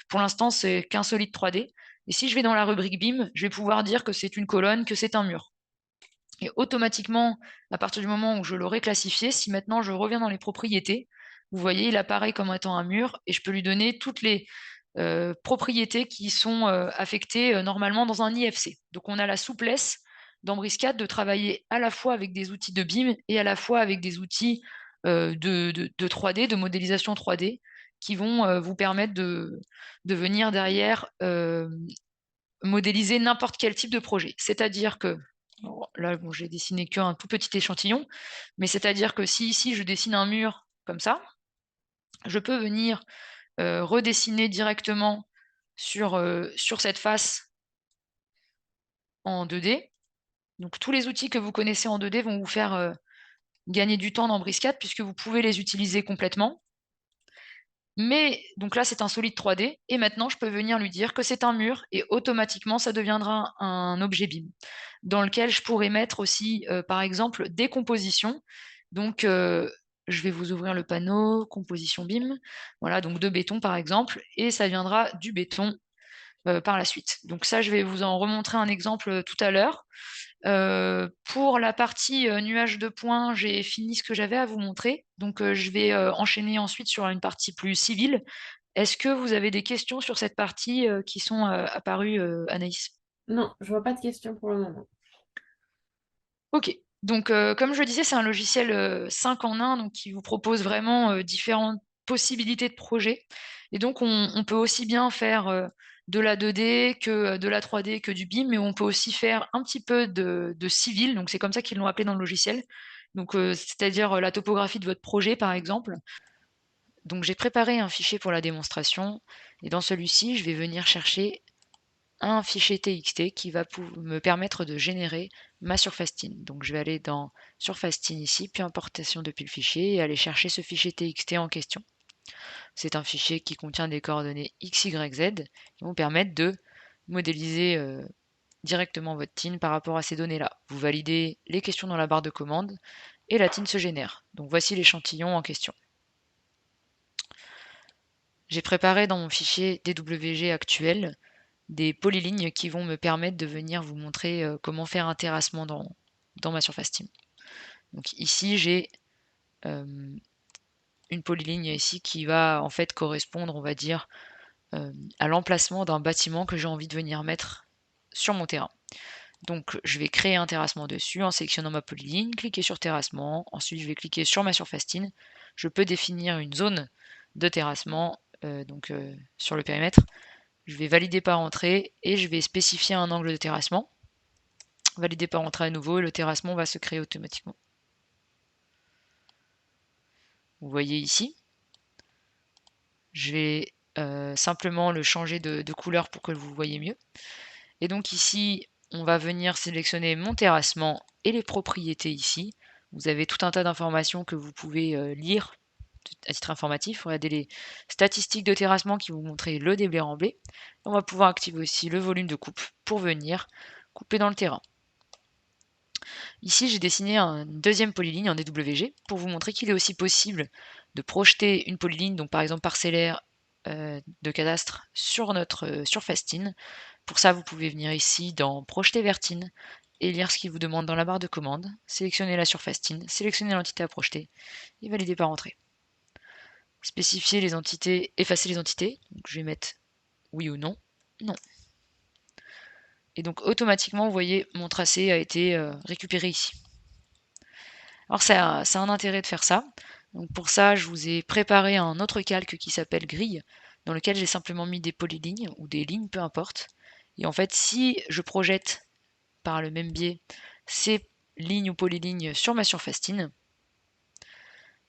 pour l'instant, c'est qu'un solide 3D. Et si je vais dans la rubrique BIM, je vais pouvoir dire que c'est une colonne, que c'est un mur. Et automatiquement, à partir du moment où je l'aurai classifié, si maintenant je reviens dans les propriétés, vous voyez, il apparaît comme étant un mur et je peux lui donner toutes les propriétés qui sont affectées normalement dans un IFC. Donc on a la souplesse d'Embriscade de travailler à la fois avec des outils de BIM et à la fois avec des outils de 3D, de modélisation 3D, qui vont vous permettre de venir derrière modéliser n'importe quel type de projet. C'est-à-dire que, là, bon, j'ai dessiné qu'un tout petit échantillon, mais c'est-à-dire que si ici je dessine un mur comme ça, je peux venir redessiner directement sur cette face en 2D. Donc tous les outils que vous connaissez en 2D vont vous faire gagner du temps dans Briscad puisque vous pouvez les utiliser complètement. Mais donc là, c'est un solide 3D et maintenant je peux venir lui dire que c'est un mur et automatiquement ça deviendra un objet BIM dans lequel je pourrais mettre aussi, par exemple, des compositions. Donc, je vais vous ouvrir le panneau composition BIM, voilà, donc de béton par exemple et ça viendra du béton, par la suite. Donc ça, je vais vous en remontrer un exemple, tout à l'heure. Pour la partie, nuage de points, j'ai fini ce que j'avais à vous montrer. Donc, je vais, enchaîner ensuite sur une partie plus civile. Est-ce que vous avez des questions sur cette partie, qui sont, apparues, Anaïs? Non, je vois pas de questions pour le moment. OK. Donc, comme je le disais, c'est un logiciel, 5 en 1, donc qui vous propose vraiment, différentes possibilités de projets et donc on peut aussi bien faire, de la 2D que, de la 3D, que du BIM, mais on peut aussi faire un petit peu de civil, donc c'est comme ça qu'ils l'ont appelé dans le logiciel. Donc, c'est-à-dire, la topographie de votre projet, par exemple. Donc j'ai préparé un fichier pour la démonstration et dans celui-ci, je vais venir chercher un fichier TXT qui va me permettre de générer ma surface TIN. Donc je vais aller dans surface TIN ici, puis importation depuis le fichier et aller chercher ce fichier TXT en question. C'est un fichier qui contient des coordonnées X, Y, Z qui vont permettre de modéliser directement votre TIN par rapport à ces données-là. Vous validez les questions dans la barre de commande et la TIN se génère. Donc voici l'échantillon en question. J'ai préparé dans mon fichier DWG actuel des polylignes qui vont me permettre de venir vous montrer comment faire un terrassement dans ma surface TIN. Donc ici j'ai une polyligne ici qui va en fait correspondre, on va dire, à l'emplacement d'un bâtiment que j'ai envie de venir mettre sur mon terrain. Donc je vais créer un terrassement dessus en sélectionnant ma polyligne, cliquer sur terrassement, ensuite je vais cliquer sur ma surface TIN. Je peux définir une zone de terrassement sur le périmètre. Je vais valider par entrée et je vais spécifier un angle de terrassement. Valider par entrée à nouveau et le terrassement va se créer automatiquement. Vous voyez ici, je vais simplement le changer de couleur pour que vous voyez mieux. Et donc ici, on va venir sélectionner mon terrassement et les propriétés ici. Vous avez tout un tas d'informations que vous pouvez lire à titre informatif. Regardez les statistiques de terrassement qui vont montrer le déblai remblai. On va pouvoir activer aussi le volume de coupe pour venir couper dans le terrain. Ici, j'ai dessiné une deuxième polyligne en DWG pour vous montrer qu'il est aussi possible de projeter une polyligne, donc par exemple parcellaire de cadastre, sur notre surface TIN. Pour ça, vous pouvez venir ici dans Projeter vers TIN et lire ce qu'il vous demande dans la barre de commande. Sélectionnez la surface TIN, sélectionnez l'entité à projeter et valider par entrée. Spécifier les entités, effacer les entités. Donc, je vais mettre oui ou non. Non. Et donc automatiquement, vous voyez, mon tracé a été récupéré ici. Alors ça a un intérêt de faire ça. Donc pour ça, je vous ai préparé un autre calque qui s'appelle grille, dans lequel j'ai simplement mis des polylignes ou des lignes, peu importe. Et en fait, si je projette par le même biais ces lignes ou polylignes sur ma surface TIN,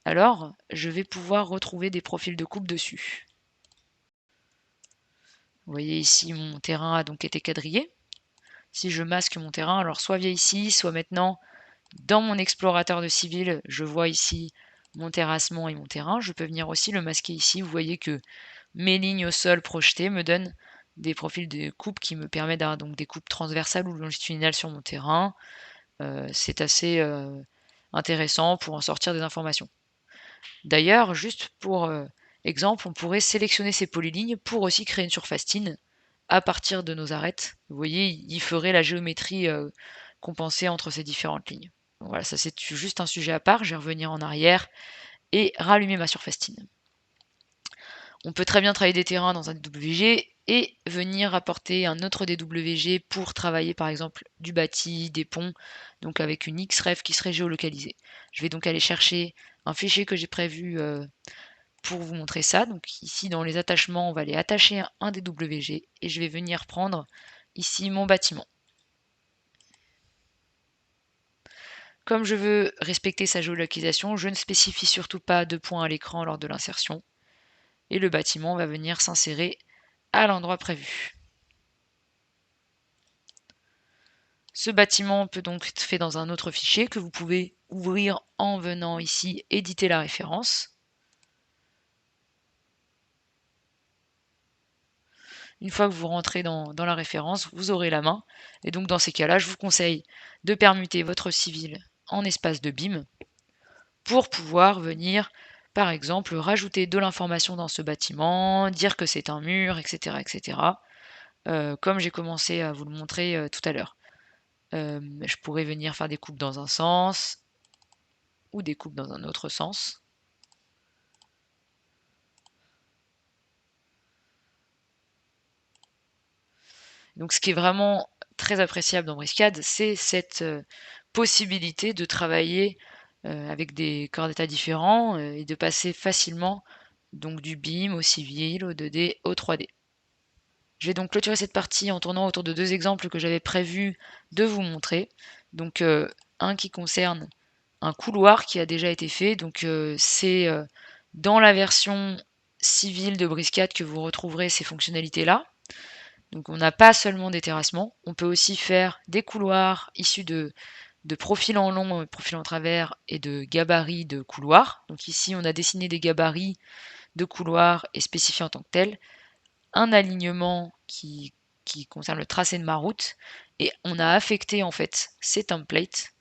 alors je vais pouvoir retrouver des profils de coupe dessus. Vous voyez ici, mon terrain a donc été quadrillé. Si je masque mon terrain, alors soit via ici, soit maintenant dans mon explorateur de civil, je vois ici mon terrassement et mon terrain. Je peux venir aussi le masquer ici. Vous voyez que mes lignes au sol projetées me donnent des profils de coupe qui me permettent d'avoir donc des coupes transversales ou longitudinales sur mon terrain. C'est assez intéressant pour en sortir des informations. D'ailleurs, juste pour exemple, on pourrait sélectionner ces polylignes pour aussi créer une surface TIN à partir de nos arêtes. Vous voyez, il ferait la géométrie compensée entre ces différentes lignes. Donc voilà, ça c'est juste un sujet à part. Je vais revenir en arrière et rallumer ma surface TIN. On peut très bien travailler des terrains dans un DWG et venir apporter un autre DWG pour travailler par exemple du bâti, des ponts, donc avec une XREF qui serait géolocalisée. Je vais donc aller chercher un fichier que j'ai prévu pour vous montrer ça. Donc ici dans les attachements, on va aller attacher un DWG et je vais venir prendre ici mon bâtiment. Comme je veux respecter sa géolocalisation, je ne spécifie surtout pas de points à l'écran lors de l'insertion. Et le bâtiment va venir s'insérer à l'endroit prévu. Ce bâtiment peut donc être fait dans un autre fichier que vous pouvez ouvrir en venant ici éditer la référence. Une fois que vous rentrez dans la référence, vous aurez la main. Et donc dans ces cas-là, je vous conseille de permuter votre civil en espace de BIM pour pouvoir venir, par exemple, rajouter de l'information dans ce bâtiment, dire que c'est un mur, etc. etc. Comme j'ai commencé à vous le montrer tout à l'heure. Je pourrais venir faire des coupes dans un sens ou des coupes dans un autre sens. Donc ce qui est vraiment très appréciable dans Briscad, c'est cette possibilité de travailler avec des corps d'état différents et de passer facilement donc du BIM au civil, au 2D, au 3D. Je vais donc clôturer cette partie en tournant autour de deux exemples que j'avais prévu de vous montrer. Donc un qui concerne un couloir qui a déjà été fait. Donc c'est dans la version civile de Briscad que vous retrouverez ces fonctionnalités-là. Donc on n'a pas seulement des terrassements, on peut aussi faire des couloirs issus de profils en long, profils en travers et de gabarits de couloirs. Donc ici on a dessiné des gabarits de couloirs et spécifié en tant que tel un alignement qui concerne le tracé de ma route et on a affecté en fait ces templates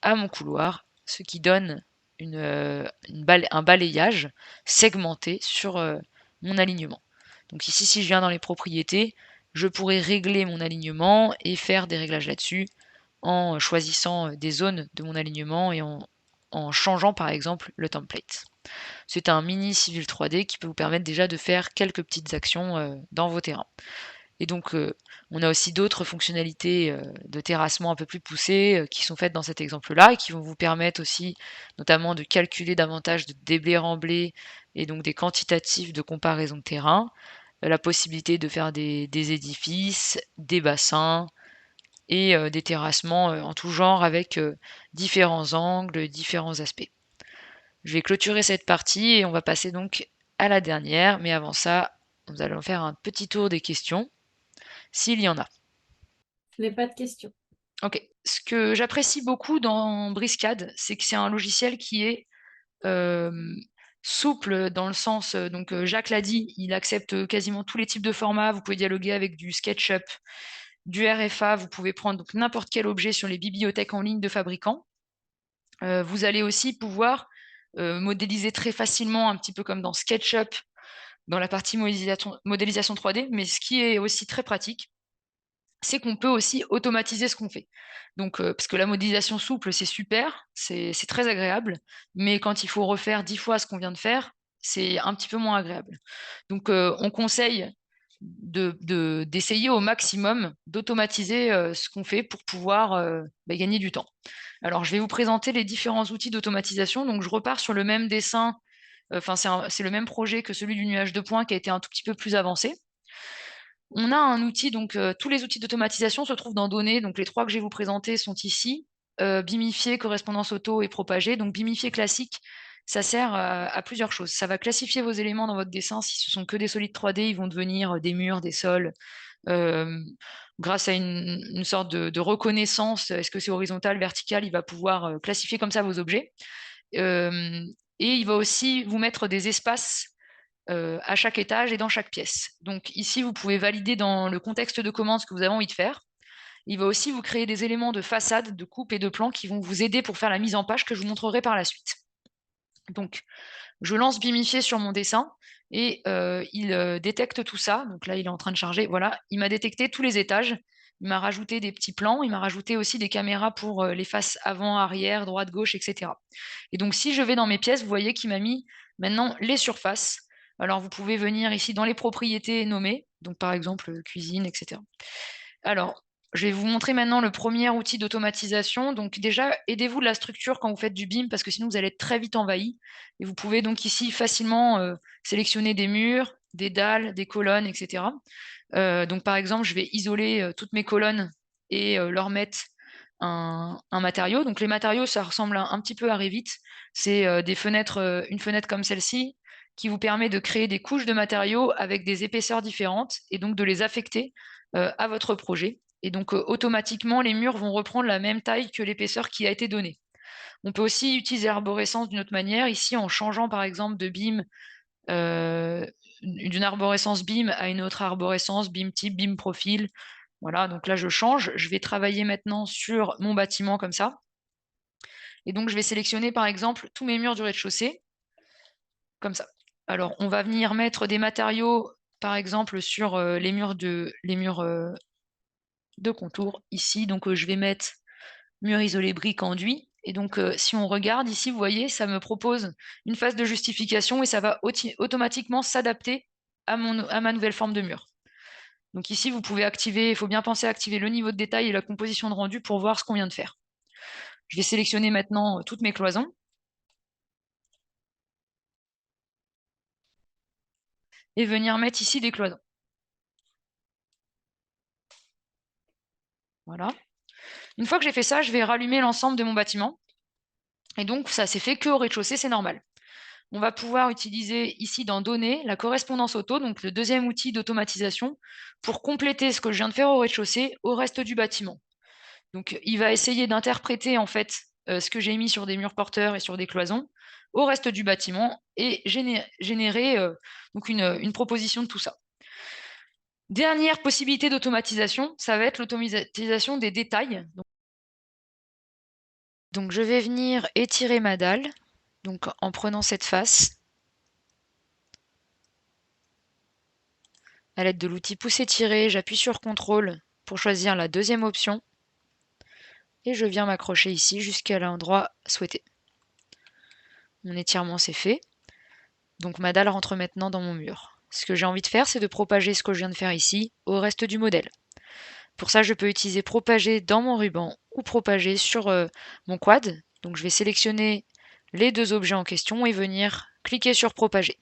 à mon couloir, ce qui donne un balayage segmenté sur mon alignement. Donc ici, si je viens dans les propriétés, je pourrais régler mon alignement et faire des réglages là-dessus en choisissant des zones de mon alignement et en changeant par exemple le template. C'est un mini civil 3D qui peut vous permettre déjà de faire quelques petites actions dans vos terrains. Et donc, on a aussi d'autres fonctionnalités de terrassement un peu plus poussées qui sont faites dans cet exemple-là et qui vont vous permettre aussi notamment de calculer davantage de déblais remblais et donc des quantitatifs de comparaison de terrain, la possibilité de faire des édifices, des bassins et des terrassements en tout genre avec différents angles, différents aspects. Je vais clôturer cette partie et on va passer donc à la dernière, mais avant ça, nous allons faire un petit tour des questions, s'il y en a. Je n'ai pas de questions. Ok. Ce que j'apprécie beaucoup dans Briscad, c'est que c'est un logiciel qui est souple dans le sens, donc Jacques l'a dit, il accepte quasiment tous les types de formats. Vous pouvez dialoguer avec du SketchUp, du RFA, vous pouvez prendre donc n'importe quel objet sur les bibliothèques en ligne de fabricants. Vous allez aussi pouvoir modéliser très facilement, un petit peu comme dans SketchUp, dans la partie modélisation 3D, mais ce qui est aussi très pratique, c'est qu'on peut aussi automatiser ce qu'on fait. Donc, parce que la modélisation souple, c'est super, c'est très agréable, mais quand il faut refaire 10 fois ce qu'on vient de faire, c'est un petit peu moins agréable. Donc, on conseille d'essayer au maximum d'automatiser ce qu'on fait pour pouvoir gagner du temps. Alors, je vais vous présenter les différents outils d'automatisation. Donc, je repars sur le même dessin, enfin, c'est le même projet que celui du nuage de points qui a été un tout petit peu plus avancé. On a un outil, donc tous les outils d'automatisation se trouvent dans Données. Donc les trois que je vais vous présenter sont ici. Bimifier, correspondance auto et propager. Donc bimifier classique, ça sert à plusieurs choses. Ça va classifier vos éléments dans votre dessin. Si ce sont que des solides 3D, ils vont devenir des murs, des sols. Grâce à une sorte de reconnaissance, est-ce que c'est horizontal, vertical, il va pouvoir classifier comme ça vos objets. Et il va aussi vous mettre des espaces à chaque étage et dans chaque pièce. Donc ici, vous pouvez valider dans le contexte de commande ce que vous avez envie de faire. Il va aussi vous créer des éléments de façade, de coupe et de plan qui vont vous aider pour faire la mise en page que je vous montrerai par la suite. Donc, je lance Bimifier sur mon dessin et il détecte tout ça. Donc là, il est en train de charger. Voilà, il m'a détecté tous les étages. Il m'a rajouté des petits plans. Il m'a rajouté aussi des caméras pour les faces avant, arrière, droite, gauche, etc. Et donc, si je vais dans mes pièces, vous voyez qu'il m'a mis maintenant les surfaces. Alors, vous pouvez venir ici dans les propriétés nommées. Donc, par exemple, cuisine, etc. Alors, je vais vous montrer maintenant le premier outil d'automatisation. Donc déjà, aidez-vous de la structure quand vous faites du BIM parce que sinon vous allez être très vite envahi. Et vous pouvez donc ici facilement sélectionner des murs, des dalles, des colonnes, etc. Donc par exemple, je vais isoler toutes mes colonnes et leur mettre un matériau. Donc les matériaux, ça ressemble un petit peu à Revit. C'est des fenêtres, une fenêtre comme celle-ci qui vous permet de créer des couches de matériaux avec des épaisseurs différentes et donc de les affecter à votre projet. Et donc automatiquement, les murs vont reprendre la même taille que l'épaisseur qui a été donnée. On peut aussi utiliser l'arborescence d'une autre manière, ici en changeant par exemple de beam, d'une arborescence beam à une autre arborescence, beam type, beam profil. Voilà, donc là je change. Je vais travailler maintenant sur mon bâtiment comme ça. Et donc je vais sélectionner par exemple tous mes murs du rez-de-chaussée, comme ça. Alors on va venir mettre des matériaux, par exemple sur les murs de contour ici. Donc je vais mettre mur isolé brique enduit. Et donc si on regarde ici, vous voyez, ça me propose une phase de justification et ça va automatiquement s'adapter à ma nouvelle forme de mur. Donc ici, vous pouvez activer, il faut bien penser à activer le niveau de détail et la composition de rendu pour voir ce qu'on vient de faire. Je vais sélectionner maintenant toutes mes cloisons. Et venir mettre ici des cloisons. Voilà. Une fois que j'ai fait ça, je vais rallumer l'ensemble de mon bâtiment. Et donc, ça s'est fait qu'au rez-de-chaussée, c'est normal. On va pouvoir utiliser ici dans Données la correspondance auto, donc le deuxième outil d'automatisation, pour compléter ce que je viens de faire au rez-de-chaussée au reste du bâtiment. Donc, il va essayer d'interpréter en fait ce que j'ai mis sur des murs porteurs et sur des cloisons au reste du bâtiment et générer donc une proposition de tout ça. Dernière possibilité d'automatisation, ça va être l'automatisation des détails. Donc je vais venir étirer ma dalle, donc en prenant cette face. À l'aide de l'outil pouce étiré, j'appuie sur CTRL pour choisir la deuxième option. Et je viens m'accrocher ici jusqu'à l'endroit souhaité. Mon étirement c'est fait. Donc ma dalle rentre maintenant dans mon mur. Ce que j'ai envie de faire, c'est de propager ce que je viens de faire ici au reste du modèle. Pour ça, je peux utiliser propager dans mon ruban ou propager sur mon quad. Donc je vais sélectionner les deux objets en question et venir cliquer sur propager.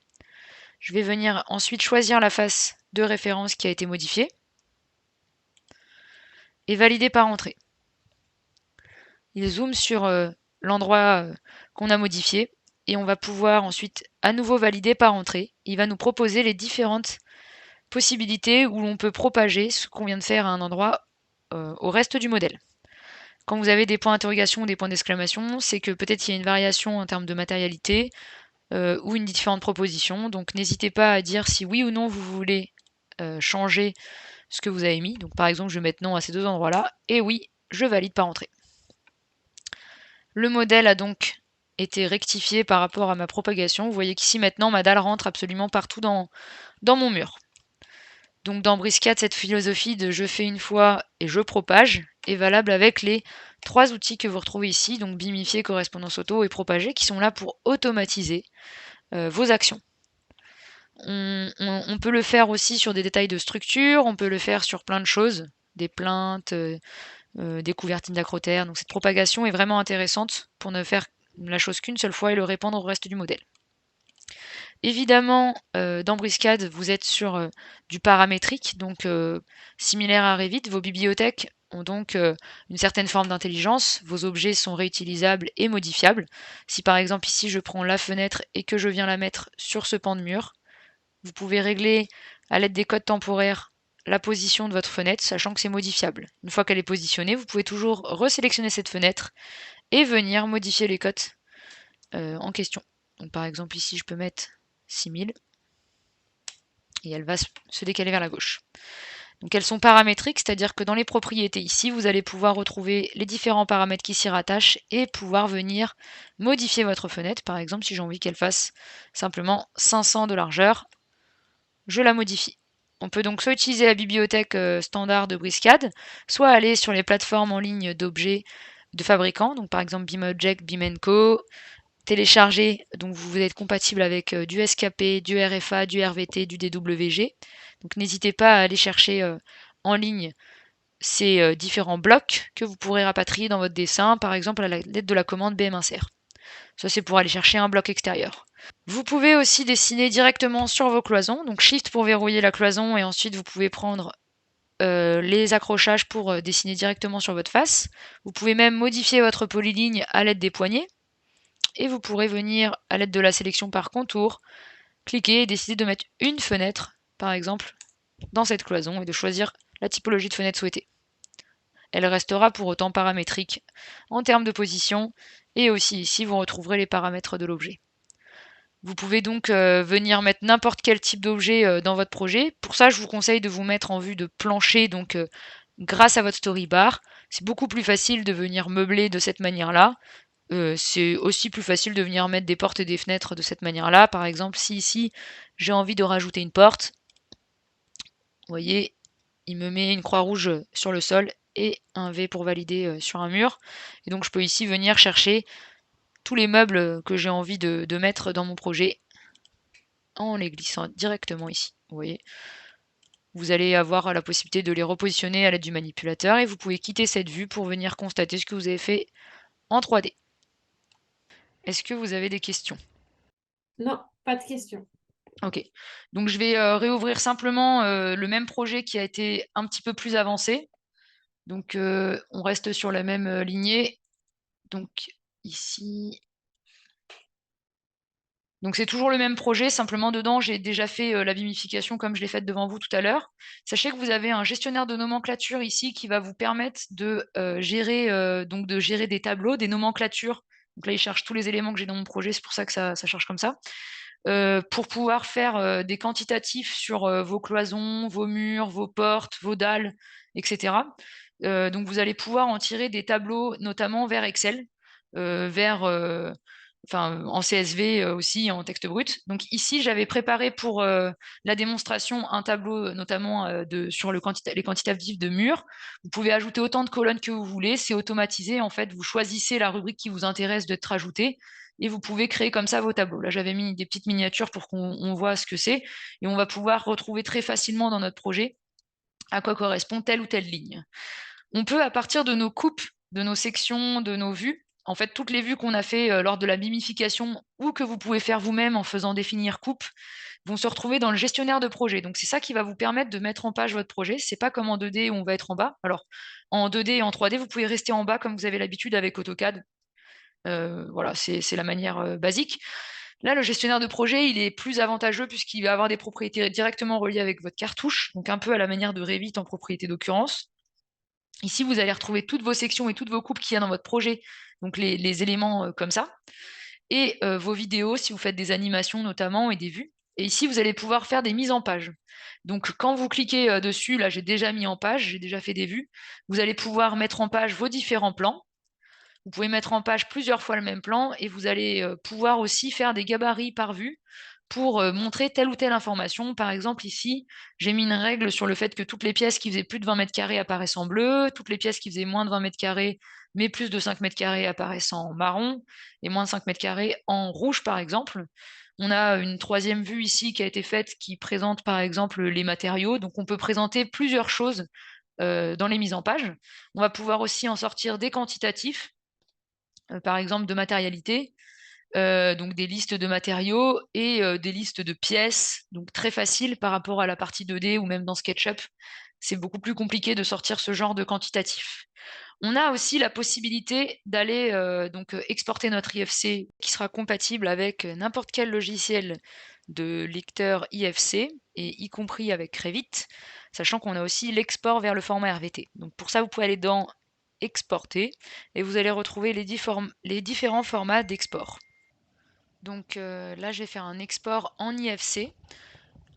Je vais venir ensuite choisir la face de référence qui a été modifiée et valider par entrée. Il zoome sur l'endroit qu'on a modifié et on va pouvoir ensuite à nouveau valider par entrée. Il va nous proposer les différentes possibilités où l'on peut propager ce qu'on vient de faire à un endroit au reste du modèle. Quand vous avez des points d'interrogation ou des points d'exclamation, c'est que peut-être il y a une variation en termes de matérialité ou une différente proposition. Donc n'hésitez pas à dire si oui ou non vous voulez changer ce que vous avez mis. Donc par exemple, je vais mettre non à ces deux endroits-là et oui, je valide par entrée. Le modèle a donc été rectifié par rapport à ma propagation. Vous voyez qu'ici maintenant ma dalle rentre absolument partout dans mon mur. Donc dans Briscad, cette philosophie de je fais une fois et je propage est valable avec les trois outils que vous retrouvez ici, donc bimifier, correspondance auto et propager, qui sont là pour automatiser vos actions. On peut le faire aussi sur des détails de structure, on peut le faire sur plein de choses, des plaintes, des couvertines d'acrotère. Donc cette propagation est vraiment intéressante pour ne faire la chose qu'une seule fois et le répandre au reste du modèle. Évidemment, dans Briscad, vous êtes sur du paramétrique, donc similaire à Revit. Vos bibliothèques ont donc une certaine forme d'intelligence. Vos objets sont réutilisables et modifiables. Si par exemple ici je prends la fenêtre et que je viens la mettre sur ce pan de mur, vous pouvez régler à l'aide des codes temporaires la position de votre fenêtre, sachant que c'est modifiable. Une fois qu'elle est positionnée, vous pouvez toujours resélectionner cette fenêtre et venir modifier les codes en question. Donc par exemple ici je peux mettre 6000 et elle va se décaler vers la gauche. Donc elles sont paramétriques, c'est-à-dire que dans les propriétés ici, vous allez pouvoir retrouver les différents paramètres qui s'y rattachent et pouvoir venir modifier votre fenêtre. Par exemple, si j'ai envie qu'elle fasse simplement 500 de largeur, je la modifie. On peut donc soit utiliser la bibliothèque standard de Briscad, soit aller sur les plateformes en ligne d'objets de fabricants, donc par exemple BIMobject, BIM&Co, télécharger, donc vous êtes compatible avec du SKP, du RFA, du RVT, du DWG. Donc n'hésitez pas à aller chercher en ligne ces différents blocs que vous pourrez rapatrier dans votre dessin, par exemple à l'aide de la commande BM-insert. Ça c'est pour aller chercher un bloc extérieur. Vous pouvez aussi dessiner directement sur vos cloisons, donc Shift pour verrouiller la cloison et ensuite vous pouvez prendre les accrochages pour dessiner directement sur votre face. Vous pouvez même modifier votre polyligne à l'aide des poignées. Et vous pourrez venir, à l'aide de la sélection par contour, cliquer et décider de mettre une fenêtre, par exemple, dans cette cloison et de choisir la typologie de fenêtre souhaitée. Elle restera pour autant paramétrique en termes de position, et aussi ici, vous retrouverez les paramètres de l'objet. Vous pouvez donc venir mettre n'importe quel type d'objet dans votre projet. Pour ça, je vous conseille de vous mettre en vue de plancher, donc grâce à votre storybar. C'est beaucoup plus facile de venir meubler de cette manière-là. C'est aussi plus facile de venir mettre des portes et des fenêtres de cette manière-là. Par exemple, si ici, j'ai envie de rajouter une porte, vous voyez, il me met une croix rouge sur le sol et un V pour valider sur un mur. Et donc, je peux ici venir chercher tous les meubles que j'ai envie de mettre dans mon projet en les glissant directement ici. Vous voyez, vous allez avoir la possibilité de les repositionner à l'aide du manipulateur et vous pouvez quitter cette vue pour venir constater ce que vous avez fait en 3D. Est-ce que vous avez des questions? Non, pas de question. Ok, donc je vais réouvrir simplement le même projet qui a été un petit peu plus avancé. Donc on reste sur la même lignée. Donc ici, donc c'est toujours le même projet, simplement dedans j'ai déjà fait la vimification comme je l'ai faite devant vous tout à l'heure. Sachez que vous avez un gestionnaire de nomenclature ici qui va vous permettre de gérer des tableaux, des nomenclatures. Donc là il cherche tous les éléments que j'ai dans mon projet, c'est pour ça que ça charge comme ça. Pour pouvoir faire des quantitatifs sur vos cloisons, vos murs, vos portes, vos dalles, etc. Donc vous allez pouvoir en tirer des tableaux, notamment vers Excel, en CSV aussi, en texte brut. Donc ici, j'avais préparé pour la démonstration un tableau, notamment sur les quantitatifs de murs. Vous pouvez ajouter autant de colonnes que vous voulez, c'est automatisé. En fait, vous choisissez la rubrique qui vous intéresse d'être ajoutée et vous pouvez créer comme ça vos tableaux. Là, j'avais mis des petites miniatures pour qu'on voit ce que c'est et on va pouvoir retrouver très facilement dans notre projet à quoi correspond telle ou telle ligne. On peut, à partir de nos coupes, de nos sections, de nos vues, en fait, toutes les vues qu'on a fait lors de la mimification ou que vous pouvez faire vous-même en faisant définir coupe, vont se retrouver dans le gestionnaire de projet. Donc c'est ça qui va vous permettre de mettre en page votre projet. C'est pas comme en 2D où on va être en bas. Alors en 2D et en 3D, vous pouvez rester en bas comme vous avez l'habitude avec AutoCAD. Voilà, c'est la manière basique. Là, le gestionnaire de projet, il est plus avantageux puisqu'il va avoir des propriétés directement reliées avec votre cartouche, donc un peu à la manière de Revit en propriété d'occurrence. Ici, vous allez retrouver toutes vos sections et toutes vos coupes qu'il y a dans votre projet, donc les éléments comme ça, et vos vidéos si vous faites des animations notamment et des vues. Et ici, vous allez pouvoir faire des mises en page. Donc quand vous cliquez dessus, là j'ai déjà mis en page, j'ai déjà fait des vues, vous allez pouvoir mettre en page vos différents plans. Vous pouvez mettre en page plusieurs fois le même plan et vous allez pouvoir aussi faire des gabarits par vue pour montrer telle ou telle information. Par exemple, ici, j'ai mis une règle sur le fait que toutes les pièces qui faisaient plus de 20 mètres carrés apparaissent en bleu, toutes les pièces qui faisaient moins de 20 mètres carrés, mais plus de 5 mètres carrés apparaissent en marron, et moins de 5 mètres carrés en rouge, par exemple. On a une troisième vue ici qui a été faite qui présente, par exemple, les matériaux. Donc, on peut présenter plusieurs choses dans les mises en page. On va pouvoir aussi en sortir des quantitatifs par exemple de matérialité, donc des listes de matériaux et des listes de pièces, donc très facile par rapport à la partie 2D ou même dans SketchUp. C'est beaucoup plus compliqué de sortir ce genre de quantitatif. On a aussi la possibilité d'aller exporter notre IFC qui sera compatible avec n'importe quel logiciel de lecteur IFC, et y compris avec Revit, sachant qu'on a aussi l'export vers le format RVT. Donc pour ça, vous pouvez aller dans Exporter et vous allez retrouver les différents formats d'export. Donc là, je vais faire un export en IFC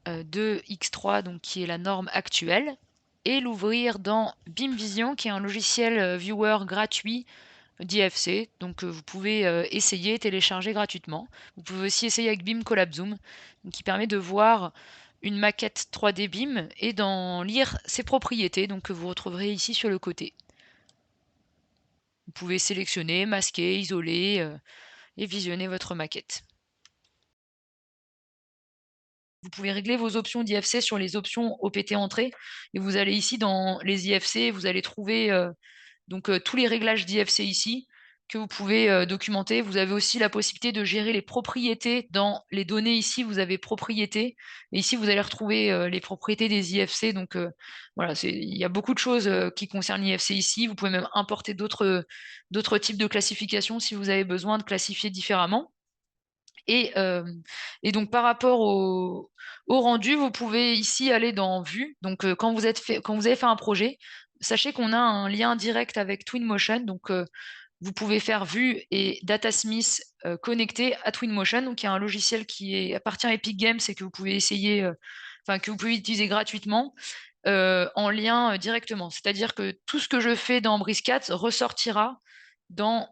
de X3, donc qui est la norme actuelle, et l'ouvrir dans BIMvision, qui est un logiciel viewer gratuit d'IFC. Donc vous pouvez essayer, télécharger gratuitement. Vous pouvez aussi essayer avec BIM Collab Zoom, qui permet de voir une maquette 3D BIM et d'en lire ses propriétés, donc que vous retrouverez ici sur le côté. Vous pouvez sélectionner, masquer, isoler et visionner votre maquette. Vous pouvez régler vos options d'IFC sur les options OPT entrée et vous allez ici dans les IFC, vous allez trouver tous les réglages d'IFC ici que vous pouvez documenter. Vous avez aussi la possibilité de gérer les propriétés dans les données. Ici, vous avez propriétés et ici, vous allez retrouver les propriétés des IFC. Donc voilà, il y a beaucoup de choses qui concernent l'IFC ici. Vous pouvez même importer d'autres types de classifications si vous avez besoin de classifier différemment. Et donc par rapport au rendu, vous pouvez ici aller dans Vue. Donc quand vous avez fait un projet, sachez qu'on a un lien direct avec Twinmotion, donc vous pouvez faire Vue et Datasmith connectés à Twinmotion, donc il y a un logiciel qui appartient à Epic Games et que vous pouvez essayer, que vous pouvez utiliser gratuitement en lien directement. C'est-à-dire que tout ce que je fais dans Briscat ressortira dans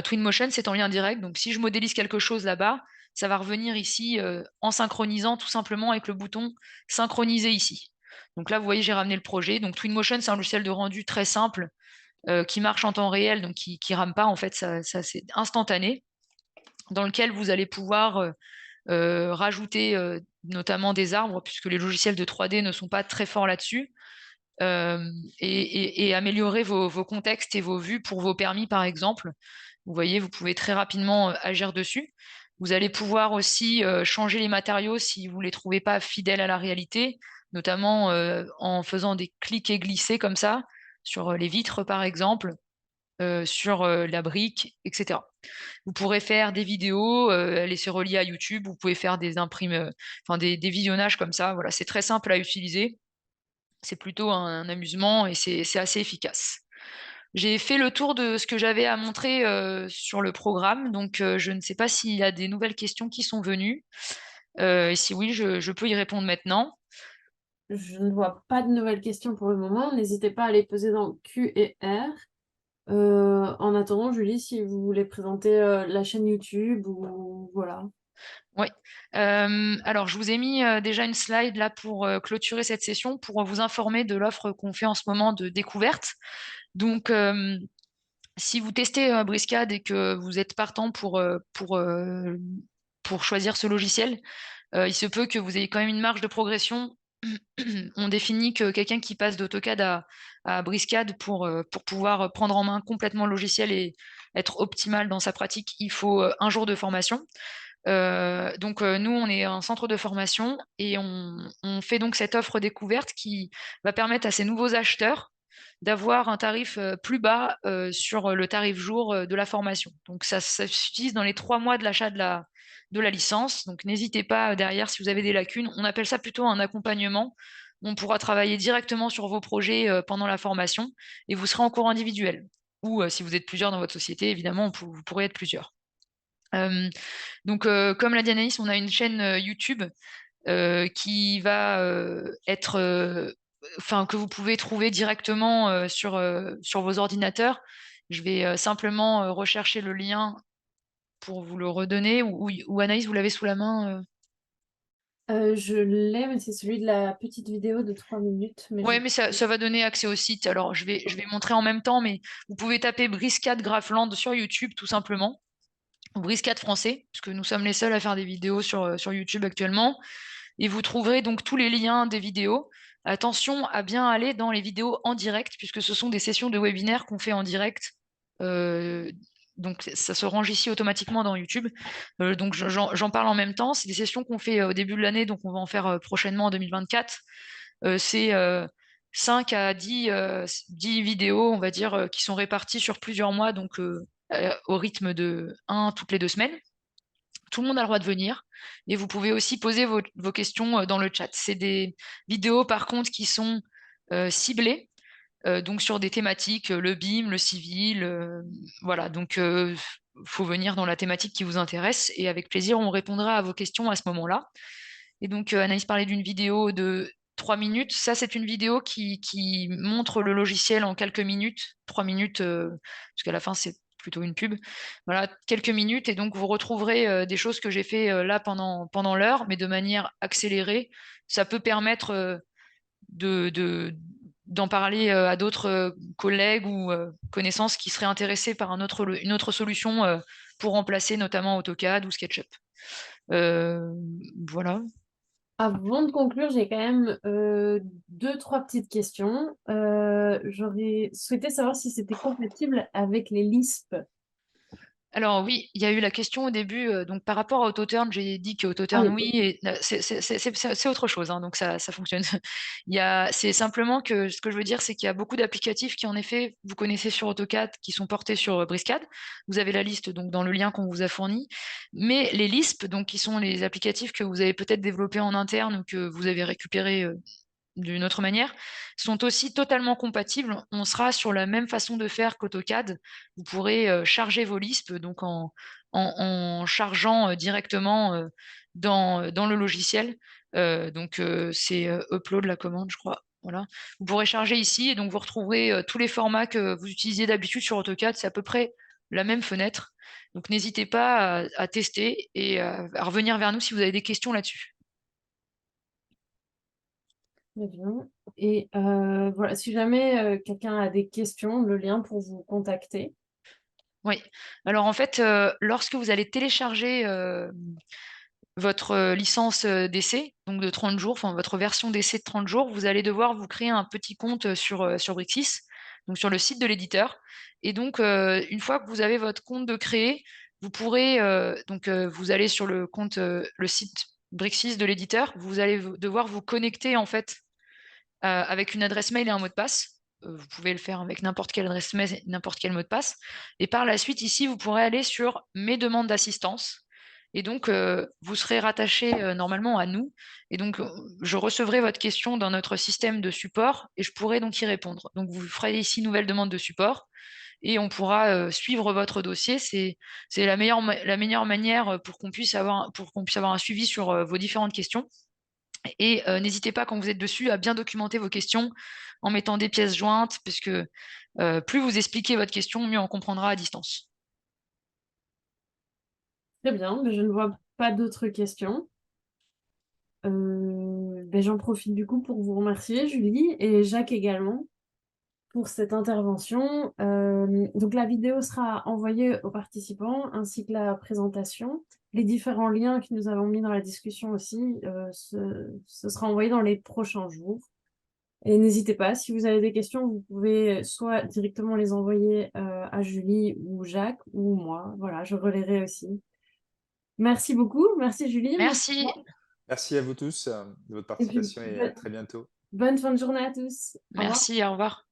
Twinmotion, c'est en lien direct. Donc, si je modélise quelque chose là-bas, ça va revenir ici en synchronisant tout simplement avec le bouton synchroniser ici. Donc là, vous voyez, j'ai ramené le projet. Donc, Twinmotion, c'est un logiciel de rendu très simple qui marche en temps réel, donc qui rame pas. En fait, ça c'est instantané, dans lequel vous allez pouvoir rajouter notamment des arbres, puisque les logiciels de 3D ne sont pas très forts là-dessus. Et améliorer vos contextes et vos vues pour vos permis, par exemple. Vous voyez, vous pouvez très rapidement agir dessus. Vous allez pouvoir aussi changer les matériaux si vous ne les trouvez pas fidèles à la réalité, notamment en faisant des clics et glisser comme ça, sur les vitres, par exemple, sur la brique, etc. Vous pourrez faire des vidéos, laisser relier à YouTube, vous pouvez faire des imprimes, des visionnages comme ça. Voilà, c'est très simple à utiliser. C'est plutôt un amusement et c'est assez efficace. J'ai fait le tour de ce que j'avais à montrer sur le programme, donc je ne sais pas s'il y a des nouvelles questions qui sont venues. Et si oui, je peux y répondre maintenant. Je ne vois pas de nouvelles questions pour le moment. N'hésitez pas à les poser dans Q et R. En attendant, Julie, si vous voulez présenter la chaîne YouTube ou voilà. Oui. Alors, je vous ai mis déjà une slide là pour clôturer cette session, pour vous informer de l'offre qu'on fait en ce moment de découverte. Donc, si vous testez Briscad et que vous êtes partant pour choisir ce logiciel, il se peut que vous ayez quand même une marge de progression. On définit que quelqu'un qui passe d'AutoCAD à Briscad pour pouvoir prendre en main complètement le logiciel et être optimal dans sa pratique, il faut un jour de formation. Donc nous, on est un centre de formation et on fait donc cette offre découverte qui va permettre à ces nouveaux acheteurs d'avoir un tarif plus bas sur le tarif jour de la formation. Donc ça s'utilise dans les 3 mois de l'achat de la licence. Donc n'hésitez pas derrière si vous avez des lacunes. On appelle ça plutôt un accompagnement. On pourra travailler directement sur vos projets pendant la formation et vous serez en cours individuel. Ou si vous êtes plusieurs dans votre société, évidemment, vous pourrez être plusieurs. Donc, comme l'a dit Anaïs, on a une chaîne YouTube qui va être, que vous pouvez trouver directement sur vos ordinateurs. Je vais simplement rechercher le lien pour vous le redonner. Ou Anaïs, vous l'avez sous la main Je l'ai, mais c'est celui de la petite vidéo de 3 minutes. Mais Ouais, mais ça va donner accès au site. Alors, je vais montrer en même temps, mais vous pouvez taper Briscade Graphland sur YouTube, tout simplement. Briscade français, parce que nous sommes les seuls à faire des vidéos sur YouTube actuellement. Et vous trouverez donc tous les liens des vidéos. Attention à bien aller dans les vidéos en direct, puisque ce sont des sessions de webinaire qu'on fait en direct. Euh, donc ça se range ici automatiquement dans YouTube. Donc j'en parle en même temps. C'est des sessions qu'on fait au début de l'année, donc on va en faire prochainement en 2024. C'est 5 à 10 vidéos, on va dire, qui sont réparties sur plusieurs mois, donc au rythme de 1 toutes les 2 semaines. Tout le monde a le droit de venir et vous pouvez aussi poser vos questions dans le chat. C'est des vidéos par contre qui sont ciblées, donc sur des thématiques, le BIM, le civil, voilà. Donc faut venir dans la thématique qui vous intéresse et avec plaisir on répondra à vos questions à ce moment-là. Et donc Anaïs parlait d'une vidéo de 3 minutes. Ça, c'est une vidéo qui montre le logiciel en quelques minutes, 3 minutes, parce qu'à la fin, c'est plutôt une pub. Voilà, quelques minutes. Et donc, vous retrouverez des choses que j'ai fait là pendant l'heure, mais de manière accélérée. Ça peut permettre d'en parler à d'autres collègues ou connaissances qui seraient intéressés par une autre solution pour remplacer notamment AutoCAD ou SketchUp. Voilà. Avant de conclure, j'ai quand même deux, trois petites questions. J'aurais souhaité savoir si c'était compatible avec les Lisp. Alors oui, il y a eu la question au début, donc par rapport à AutoTurn, j'ai dit que Ah AutoTurn oui, oui, et c'est autre chose, hein, donc ça fonctionne. C'est simplement que ce que je veux dire, c'est qu'il y a beaucoup d'applicatifs qui en effet, vous connaissez sur AutoCAD, qui sont portés sur Briscad. Vous avez la liste donc dans le lien qu'on vous a fourni. Mais les Lisp, donc qui sont les applicatifs que vous avez peut-être développés en interne ou que vous avez récupérés d'une autre manière, sont aussi totalement compatibles. On sera sur la même façon de faire qu'AutoCAD. Vous pourrez charger vos Lisp donc en chargeant directement dans le logiciel. C'est upload la commande, je crois. Voilà. Vous pourrez charger ici et donc vous retrouverez tous les formats que vous utilisiez d'habitude sur AutoCAD. C'est à peu près la même fenêtre. Donc n'hésitez pas à tester et à revenir vers nous si vous avez des questions là-dessus. Très bien. Et voilà, si jamais quelqu'un a des questions, le lien pour vous contacter. Oui. Alors en fait, lorsque vous allez télécharger votre licence d'essai, donc de 30 jours, enfin votre version d'essai de 30 jours, vous allez devoir vous créer un petit compte sur Brixis, donc sur le site de l'éditeur. Et donc, une fois que vous avez votre compte de créé, vous pourrez, vous allez sur le compte, le site Brixis de l'éditeur, vous allez devoir vous connecter en fait avec une adresse mail et un mot de passe. Vous pouvez le faire avec n'importe quelle adresse mail, n'importe quel mot de passe. Et par la suite, ici, vous pourrez aller sur mes demandes d'assistance. Et donc, vous serez rattaché normalement à nous. Et donc, je recevrai votre question dans notre système de support et je pourrai donc y répondre. Donc, vous ferez ici nouvelle demande de support et on pourra suivre votre dossier. C'est la meilleure manière pour qu'on puisse avoir un suivi sur vos différentes questions. Et n'hésitez pas, quand vous êtes dessus, à bien documenter vos questions en mettant des pièces jointes, puisque plus vous expliquez votre question, mieux on comprendra à distance. Très bien, mais je ne vois pas d'autres questions. J'en profite du coup pour vous remercier, Julie, et Jacques également, pour cette intervention. Donc la vidéo sera envoyée aux participants ainsi que la présentation. Les différents liens que nous avons mis dans la discussion aussi, ce sera envoyé dans les prochains jours. Et n'hésitez pas, si vous avez des questions, vous pouvez soit directement les envoyer à Julie ou Jacques ou moi. Voilà, je relayerai aussi. Merci beaucoup. Merci Julie. Merci Merci. Jacques. Merci à vous tous de votre Et puis, participation et à très bientôt. bonne fin de journée à tous. Au revoir. Merci, au revoir.